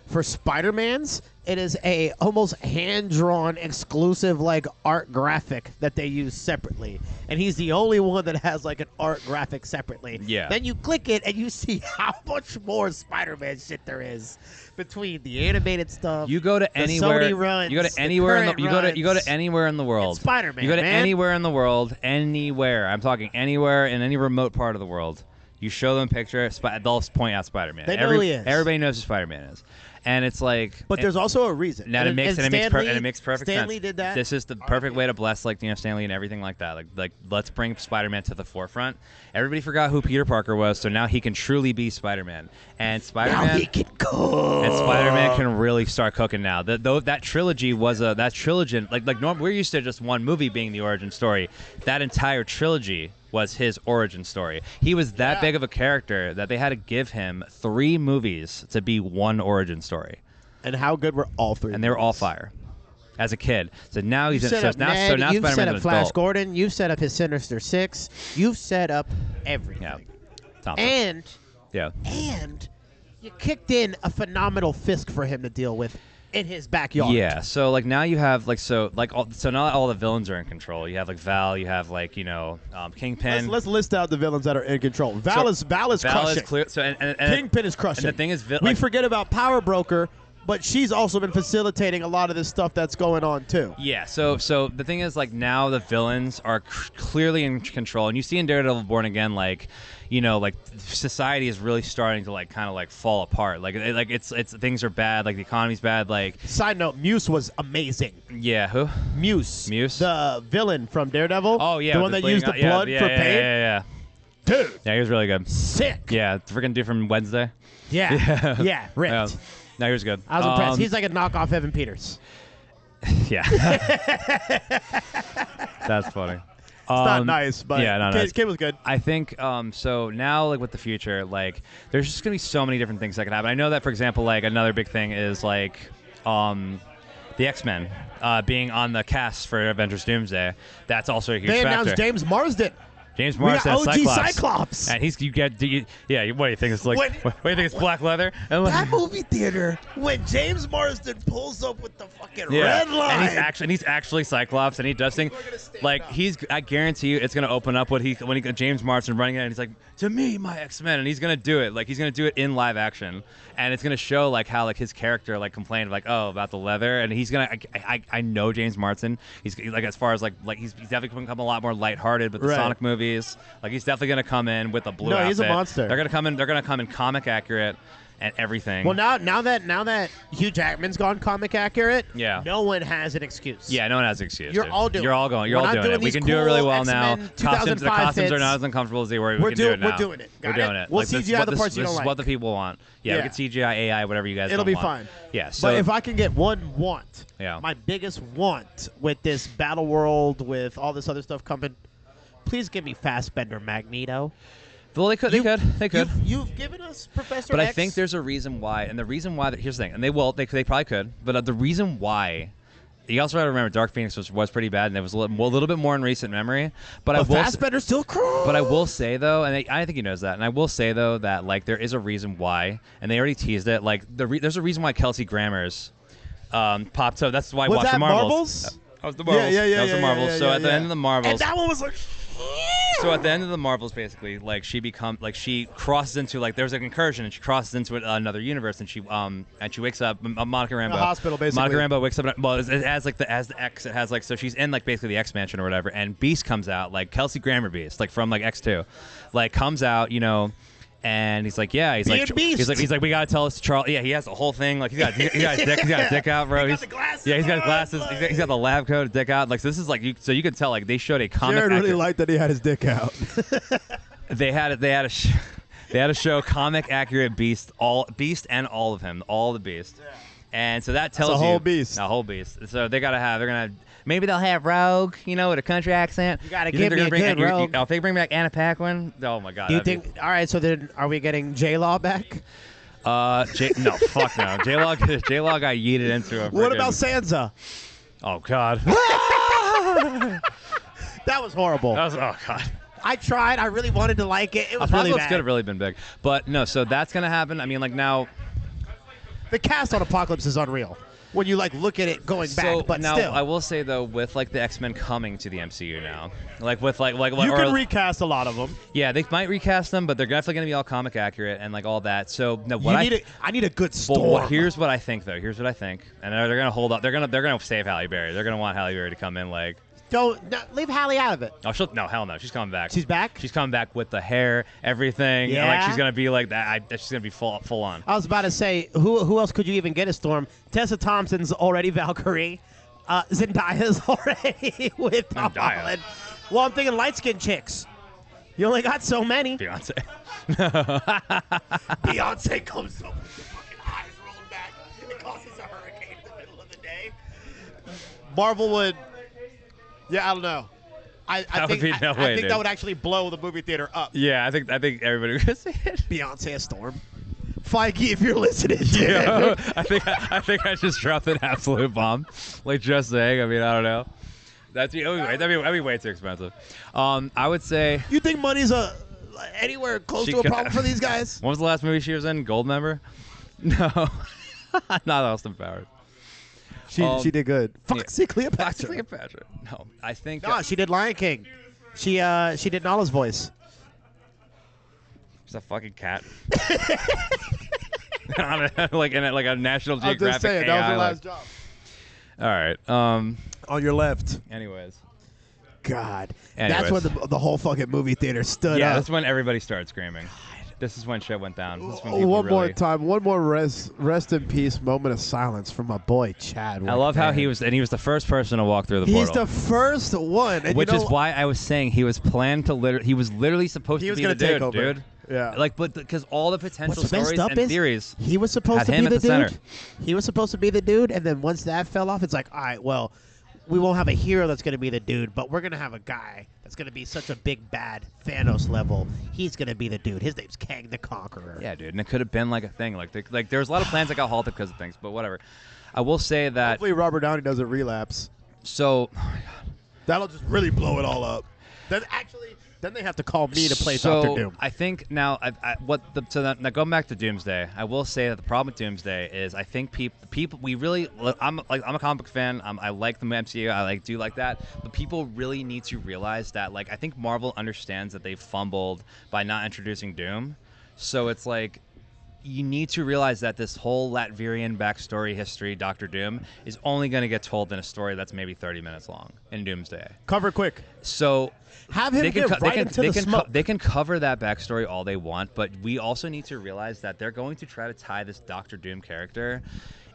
For Spider-Man's, it is a almost hand-drawn exclusive like art graphic that they use separately, and he's the only one that has like an art graphic separately. Yeah. Then you click it and you see how much more Spider-Man shit there is between the animated stuff. You go to the anywhere. Sony runs, you go to the anywhere. current You go to anywhere in the world. It's Spider-Man, You go to man. anywhere in the world. Anywhere. I'm talking anywhere in any remote part of the world. You show them a picture. They'll point out Spider-Man. They know who he is. Everybody knows who Spider-Man is. And it's like, But there's also a reason. Now it makes perfect Stan Lee sense. did that. This is the perfect way to bless Stan Lee and everything like that. Like let's bring Spider-Man to the forefront. Everybody forgot who Peter Parker was, so now he can truly be Spider-Man. And Spider-Man Now he can cook. And Spider-Man can really start cooking now. That trilogy was we're used to just one movie being the origin story. That entire trilogy was his origin story. He was that big of a character that they had to give him 3 movies to be one origin story. And how good were all 3? And they were all fire. As a kid. So now he's You've now set up Spider-Man's an Flash adult. Gordon. You've set up his Sinister Six. You've set up everything. Yeah. Thompson. And you kicked in a phenomenal Fisk for him to deal with in his backyard. Yeah, so like now you have so not all the villains are in control. You have like Val, you have like Kingpin. Let's list out the villains that are in control. Val is crushing. Clear. So and Kingpin is crushing. And the thing is, we forget about Power Broker, but she's also been facilitating a lot of this stuff that's going on too. Yeah, so the thing is, like, now the villains are clearly in control, and you see in Daredevil Born Again, like, like society is really starting to like kind of like fall apart. Like it's things are bad, like the economy's bad. Like, side note, Muse was amazing. Yeah, who? Muse, the villain from Daredevil. Oh yeah, the one that used the blood for pain. Yeah. Dude. Yeah, he was really good. Sick. Yeah, freaking dude from Wednesday. Yeah, ripped. Yeah. No, he was good. I was impressed. He's like a knockoff Evan Peters. Yeah. That's funny. It's not nice, but kid was good. I think so now, like with the future, like there's just gonna be so many different things that can happen. I know that, for example, like another big thing is like the X-Men being on the cast for Avengers Doomsday. That's also a huge factor. They announced James Marsden. James Marsden, OG Cyclops. And what do you think it's like? What do you think it's black leather? That movie theater when James Marsden pulls up with the fucking red line, and he's actually Cyclops, and he does things like I guarantee you, it's gonna open up when he got James Marsden running in, and he's like, to me, my X-Men, and he's gonna do it. Like he's gonna do it in live action, and it's gonna show like how like his character like complained like about the leather, and he's gonna. I know James Marsden. He's like as far as like he's definitely gonna become a lot more lighthearted with the Sonic movies. Like he's definitely gonna come in with a blue outfit. He's a monster. They're gonna come in comic accurate and everything. Well, now that Hugh Jackman's gone comic accurate, no one has an excuse. Yeah, no one has an excuse. You're all doing it. We can do it really well now. The costumes are not as uncomfortable as they were. We're doing it. We're doing it. We'll CGI the parts you don't like. This is what the people want. Yeah, we can CGI AI, whatever you guys It'll don't be want. fine. Yeah. So, but if I can get one want, my biggest want with this battle world, with all this other stuff coming, please give me Fassbender Magneto. Well, they could. You've given us Professor But X. I think there's a reason why, and the reason why. Here's the thing, and they probably could. But the reason why, you also got to remember, Dark Phoenix was pretty bad, and it was a little bit more in recent memory. But Fassbender's still cool. But I will say though, and I think he knows that, and I will say though that like there is a reason why, and they already teased it. Like there's a reason why Kelsey Grammer's popped up. That's why I watched the Marvels. That was the Marvels. Yeah. That was the Marvels. So at the end of the Marvels, and that one was like. So at the end of the Marvels, basically, like she crosses into like there's an incursion, and she crosses into another universe, and she wakes up. Monica Rambeau. The hospital, basically. Monica Rambeau wakes up. Well, it has like the X. It has like so she's in like basically the X Mansion or whatever, and Beast comes out, like Kelsey Grammer Beast, like from like X2, like comes out, And he's like, he's like, we gotta tell this to Charles. Yeah, he has the whole thing. Like, he's got his dick out, bro. He's got the glasses. Yeah, he's got his glasses. He's got the lab coat, dick out. Like, so this is like, so you can tell, like, they showed a comic. Jared really liked that he had his dick out. They had a show comic accurate Beast and all of him, all the Beast. Yeah. And so that tells a you whole beast. a whole beast. So they're gonna maybe they'll have Rogue, you know, with a country accent. You gotta think give they're me gonna a good Rogue. If they bring back Anna Paquin, oh my God. Do you that'd think? All right, so then are we getting J-Law back? no, fuck no. J-Law got yeeted into a. What friggin- about Sansa? Oh God. That was horrible. Oh God. I tried. I really wanted to like it. It was really Apocalypse bad. could have really been big, but no. So that's gonna happen. I mean, like now. The cast on Apocalypse is unreal when you like look at it going back. But now still, I will say though, with like the X-Men coming to the MCU now, like with like You can recast a lot of them. yeah, they might recast them, but they're definitely gonna be all comic accurate and like all that. So no, what I need a good Well, storm. here's what I think though. Here's what I think, and they're gonna hold up. They're gonna save Halle Berry. They're gonna want Halle Berry to come in like. Don't leave Hallie out of it. Oh, no, hell no. She's coming back. She's back? She's coming back with the hair, everything. And, like Yeah? she's gonna be like that. She's gonna be full on. I was about to say, who else could you even get a storm? Tessa Thompson's already Valkyrie. Zendaya's already with Tom Zendaya. Holland. Well, I'm thinking light-skinned chicks. You only got so many. Beyonce. Beyonce comes up with the fucking eyes rolled back. It causes a hurricane in the middle of the day. Marvel would. Yeah, I don't know. I That think would be no way, I think dude. that would actually blow the movie theater up. Yeah, I think everybody would gonna see it. Beyonce a storm. Feige, if you're listening, dude. Yeah, I think I just dropped an absolute bomb. Like just saying. I mean, I don't know. That'd be way too expensive. I would say. You think money's anywhere close She to a could- problem for these guys? When was the last movie she was in? Goldmember? No, not Austin Powers. She did good. Foxy Cleopatra. Cleopatra. No, I think. No, she did Lion King. She did Nala's voice. She's a fucking cat. like in a National I was Geographic just saying, AI, that was her like- last job. All right. On your left. Anyways. God. Anyways. That's when the whole fucking movie theater stood Yeah, up. that's when everybody started screaming. This is when shit went down. This is when people One more really- time. One more rest in peace moment of silence for my boy Chad. I love how he was the first person to walk through the He's portal. the first one. And Which you know, is why I was saying he was planned to he was literally supposed He to was be gonna the take dude, over. dude. Yeah. Like, but because all the potential what's messed stories up and is theories he was supposed had to him be at the the dude. center. He was supposed to be the dude, and then once that fell off, it's like, all right, well, we won't have a hero that's going to be the dude, but we're going to have a guy that's going to be such a big bad Thanos level. He's going to be the dude. His name's Kang the Conqueror. Yeah, dude, and it could have been like a thing. Like there was a lot of plans that got halted because of things, but whatever. I will say that. Hopefully Robert Downey doesn't relapse. So, That'll just really blow it all up. Then they have to call me to play so Doctor Doom. I think now, now going back to Doomsday, I will say that the problem with Doomsday is I think people we really I'm a comic book fan. I like the MCU. I do like that, but people really need to realize that like I think Marvel understands that they fumbled by not introducing Doom. So it's like you need to realize that this whole Latvian backstory history, Doctor Doom, is only going to get told in a story that's maybe 30 minutes long in Doomsday. Cover quick. So Have him get right into the smoke. they can cover that backstory all they want, but we also need to realize that they're going to try to tie this Doctor Doom character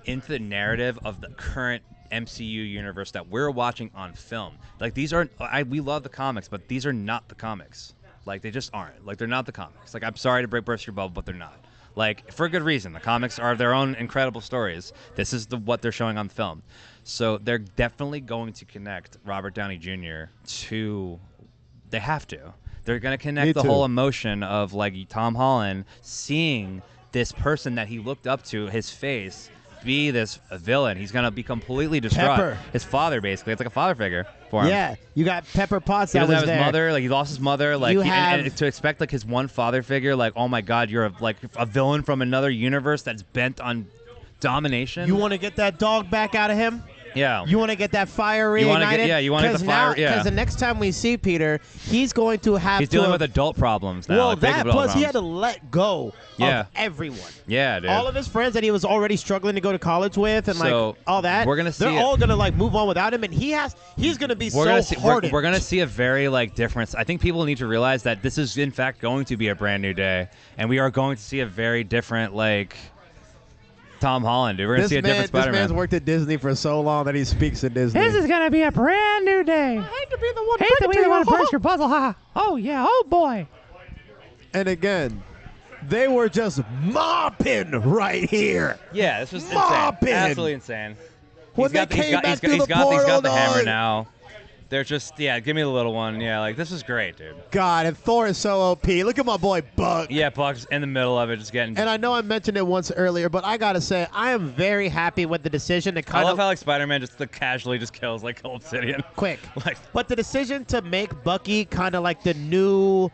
into the narrative of the current MCU universe that we're watching on film. Like these aren't. We love the comics, but these are not the comics. Like they just aren't. Like they're not the comics. Like I'm sorry to burst your bubble, but they're not. Like for a good reason. The comics are their own incredible stories. This is what they're showing on film. So they're definitely going to connect Robert Downey Jr. to. They have to. They're going to Me connect the too. whole emotion of like Tom Holland seeing this person that he looked up to, his face, be this villain. He's going to be completely distraught. Pepper. His father, basically. It's like a father figure for him. Yeah, you got Pepper Potts He that doesn't was have his there. mother. Like he lost his mother. Like You and have- to expect like his one father figure. Like oh my God, you're a villain from another universe that's bent on domination. You want to get that dog back out of him? yeah. You want to get that fire reignited? You wanna get- you wanna get the fire- yeah. Because the next time we see Peter, he's going to have He's to dealing with adult problems now. Well, like, big that adult plus he had to problems. let go Yeah. of everyone. Yeah, dude. All of his friends that he was already struggling to go to college with, and So, like all that. we're gonna see They're it. all gonna like move on without him, and he's gonna be we're gonna so see, hardened. we're gonna see a very like difference. I think people need to realize that this is in fact going to be a brand new day, and we are going to see a very different like Tom Holland. Dude. We're gonna see a different This man's Spider-Man. worked at Disney for so long that he speaks in Disney. This is gonna be a brand new day. I hate to be the one. Hate to be the one to burst your puzzle, ha! Oh yeah, oh boy. And again, They were just mopping right here. Yeah, this was Mopping. insane. Absolutely insane. When they came back through the portal, he's got the hammer dog. now. They're just, give me the little one. Yeah, like, this is great, dude. God, and Thor is so OP. Look at my boy Buck. Yeah, Buck's in the middle of it, just getting... And I know I mentioned it once earlier, but I gotta say, I am very happy with the decision to I kind love of how, like, Spider-Man just casually just kills, like, Obsidian. quick. Like, But the decision to make Bucky kind of like the new,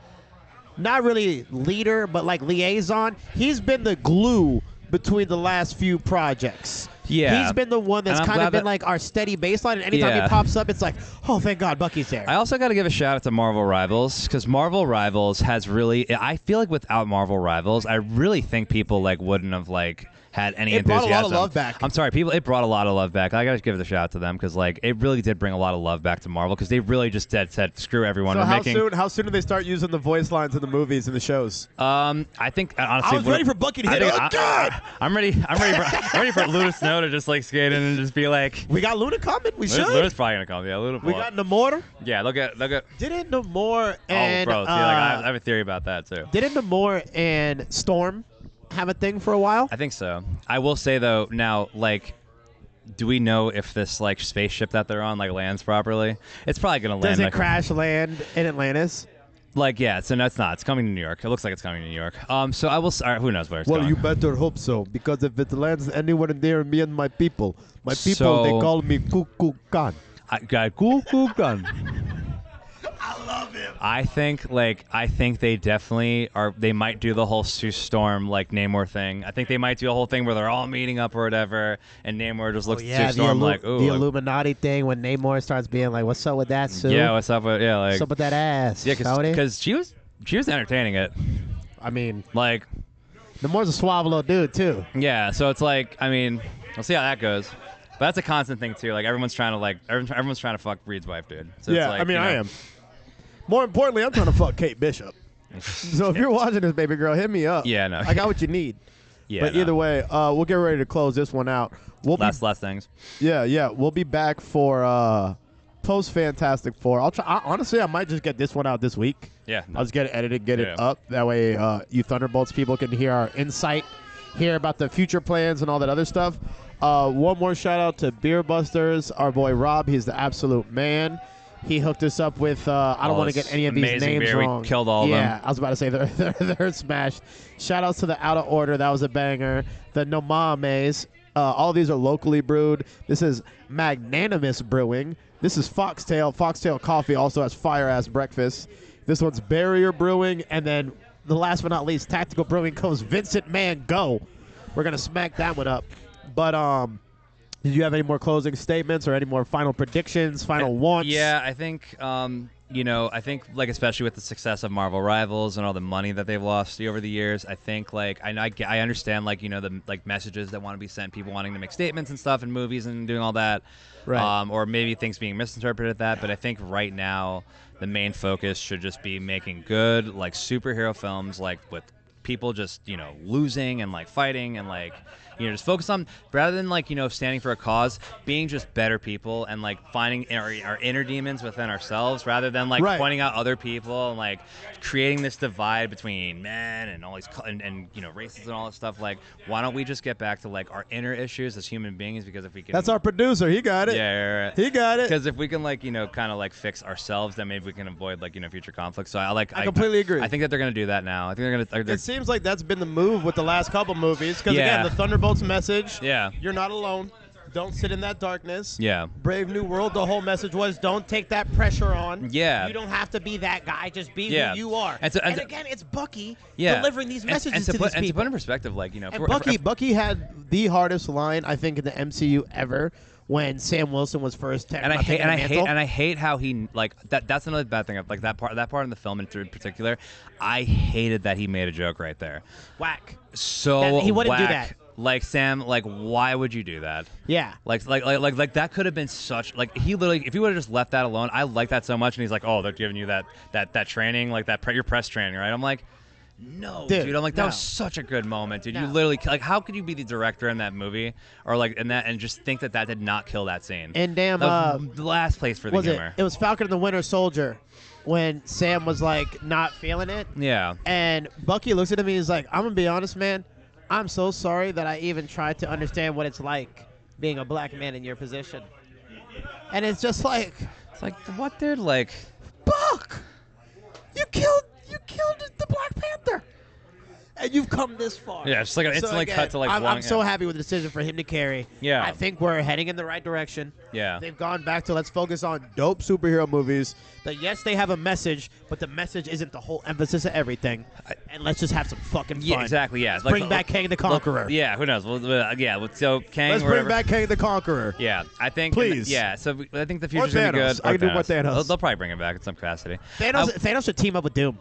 not really leader, but like liaison, he's been the glue between the last few projects. yeah. He's been the one that's And I'm kind of glad been that- like our steady baseline, and anytime Yeah. he pops up, it's like, oh, thank God, Bucky's there. I also got to give a shout out to Marvel Rivals, because Marvel Rivals has really... I feel like without Marvel Rivals, I really think people, like, wouldn't have, like... had any It brought a enthusiasm. lot of love back. I'm sorry, it brought a lot of love back. I gotta give it a shout out to them because like it really did bring a lot of love back to Marvel because they really just said screw everyone. So We're how making. soon do they start using the voice lines in the movies and the shows? I think honestly, I was ready for Bucky to hit it. Oh, God! I'm ready for Luna Snow to just like skate in and just be like. We got Luna coming. We should. Luna's probably gonna come. Yeah, Luna. We got Namor. Yeah, look at. Didn't Namor and Oh, bro, see, like, I have a theory about that too. didn't Namor and Storm have a thing for a while? I think so. I will say though, now like, do we know if this like spaceship that they're on like lands properly? It's probably gonna land. Does it like, crash land in Atlantis? Like yeah, so no, it's not. It's coming to New York. It looks like it's coming to New York. So I will. All right, who knows where it's going? better hope so, because if it lands anywhere near me and my people, they So- call me Cuckoo Khan. I got cool gun. I love him. I think they definitely are. They might do the whole Sue Storm like Namor thing. I think they might do a whole thing where they're all meeting up or whatever, and Namor just looks at Sue Storm like, ooh, the Illuminati thing when Namor starts being like, "What's up with that, Sue? yeah, what's up with like, What's up with that ass?" yeah, shawty?" because she was entertaining it. I mean, Like, Namor's a suave little dude too. yeah, so it's like, I mean, we'll see how that goes. But that's a constant thing too. Like everyone's trying to fuck Reed's wife, dude. So it's Yeah, like, I mean, you know, I am. More importantly, I'm trying to fuck Kate Bishop. So if you're watching this, baby girl, hit me up. Yeah, no. I got what you need. Yeah, But no. either way, we'll get ready to close this one out. We'll last things. Yeah, we'll be back for post Fantastic Four. I'll try. Honestly, I might just get this one out this week. Yeah, I'll just get it edited, get it Yeah. up. That way, you Thunderbolts people can hear our insight, hear about the future plans and all that other stuff. One more shout out to Beer Busters, our boy Rob. He's the absolute man. He hooked us up with. I don't All want to this get any of these amazing names beer. We wrong. killed all of them. Yeah, I was about to say they're smashed. Shout outs to the Out of Order. That was a banger. The Nomames. All these are locally brewed. This is Magnanimous Brewing. This is Foxtail. Foxtail Coffee also has fire-ass breakfast. This one's Barrier Brewing. And then the last but not least, Tactical Brewing comes Vincent Man Go. We're going to smack that one up. But did you have any more closing statements or any more final predictions, final wants? Yeah, I think I think like especially with the success of Marvel Rivals and all the money that they've lost over the years, I think like I understand like the like messages that want to be sent, people wanting to make statements and stuff in movies and doing all that, Right. or maybe things being misinterpreted that. But I think right now the main focus should just be making good like superhero films, like with people just losing and like fighting and like just focus on, rather than like standing for a cause, being just better people and like finding our inner demons within ourselves, rather than like Right. pointing out other people and like creating this divide between men and all these and races and all this stuff. Like, why don't we just get back to like our inner issues as human beings? Because if we can, That's our producer. He got it. yeah, He got it. because if we can like kind of like fix ourselves, then maybe we can avoid like future conflicts. So I completely agree. I think that they're gonna do that now. I think they're gonna. It seems like that's been the move with the last couple movies. Because Yeah. again, the Thunderbolts message. Yeah. You're not alone. Don't sit in that darkness. Yeah. Brave New World. The whole message was don't take that pressure on. Yeah. You don't have to be that guy. Just be Yeah. who you are. And so- and- again, it's Bucky Yeah. delivering these messages and to put, these and to people. put in perspective, like And Bucky had the hardest line I think in the MCU ever when Sam Wilson was first. and I hate how he like that. That's another bad thing. Like that part in the film in particular, I hated that he made a joke right there. Whack. So He wouldn't do whack. that. Like Sam, like why would you do that? Yeah. Like that could have been such like he literally, if he would have just left that alone. I like that so much, and he's like, oh, they're giving you that training, like your press training, right? I'm like, No, Dude, dude. I'm like, that no. was such a good moment, dude. You No. literally, like, how could you be the director in that movie, or like, and just think that did not kill that scene? And damn, that was the last place for the was humor. it was Falcon and the Winter Soldier when Sam was like not feeling it, Yeah. and Bucky looks at him and he's like, I'm gonna be honest, man, I'm so sorry that I even tried to understand what it's like being a black man in your position. And it's just like, It's like, what, dude? Like, Buck, you killed the Black Panther, and you've come this far. yeah, it's like it's So like again, cut to like I'm one. so yeah. happy with the decision for him to carry. Yeah. I think we're heading in the right direction. Yeah. They've gone back to let's focus on dope superhero movies. That yes, they have a message, but the message isn't the whole emphasis of everything. And let's just have some fucking fun. Yeah, exactly. Yeah. Let's bring back Kang the Conqueror. Yeah, who knows? Yeah. So Kang. Let's whatever. bring back Kang the Conqueror. Yeah, I think. Please. Yeah, so I think the Or future's gonna be Thanos. good. I Or can do more Thanos. They'll probably bring him back in some capacity. Thanos should team up with Doom.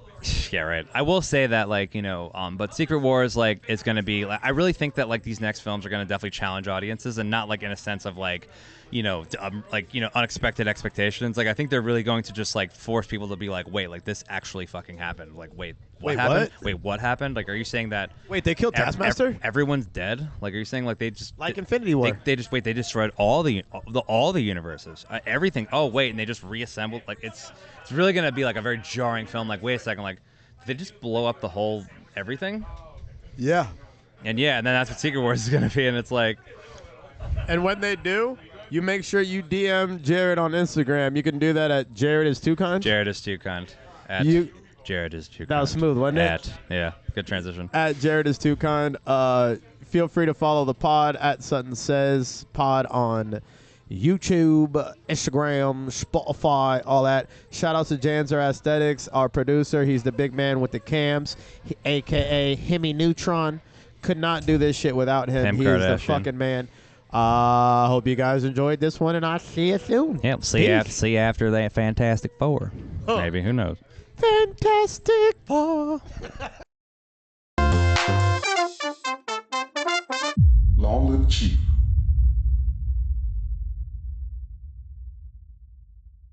Yeah, right. I will say that, like, but Secret Wars, like, is going to be, like, I really think that, like, these next films are going to definitely challenge audiences, and not, like, in a sense of, like, unexpected expectations. Like, I think they're really going to just, like, force people to be like, wait, like, this actually fucking happened. Like, wait, what Wait, happened? what? Wait, what happened? Like, are you saying that Wait, they killed Taskmaster? everyone's dead? Like, are you saying, like, they just Like Infinity War. They destroyed all the universes, everything. Oh wait, and they just reassembled. Like, it's really gonna be like a very jarring film. Like, wait a second, like, did they just blow up the whole everything? Yeah. And then that's what Secret Wars is gonna be, and it's like, And when they do, you make sure you DM Jared on Instagram. You can do that at Jared is too kind. Jared is too kind. At You- Jared is too kind. That was smooth, wasn't it? Yeah, good transition. At Jared is too kind. Feel free to follow the pod at Sutton Says Pod on YouTube, Instagram, Spotify, all that. Shout out to Janzer Aesthetics, our producer. He's the big man with the cams, aka Hemi Neutron. Could not do this shit without him. Kim He is the Kardashian. fucking man. Hope you guys enjoyed this one, and I'll see you soon. Yep. Peace. See you after that Fantastic Four. Huh. Maybe, who knows? Fantastic Four. Long live Chief.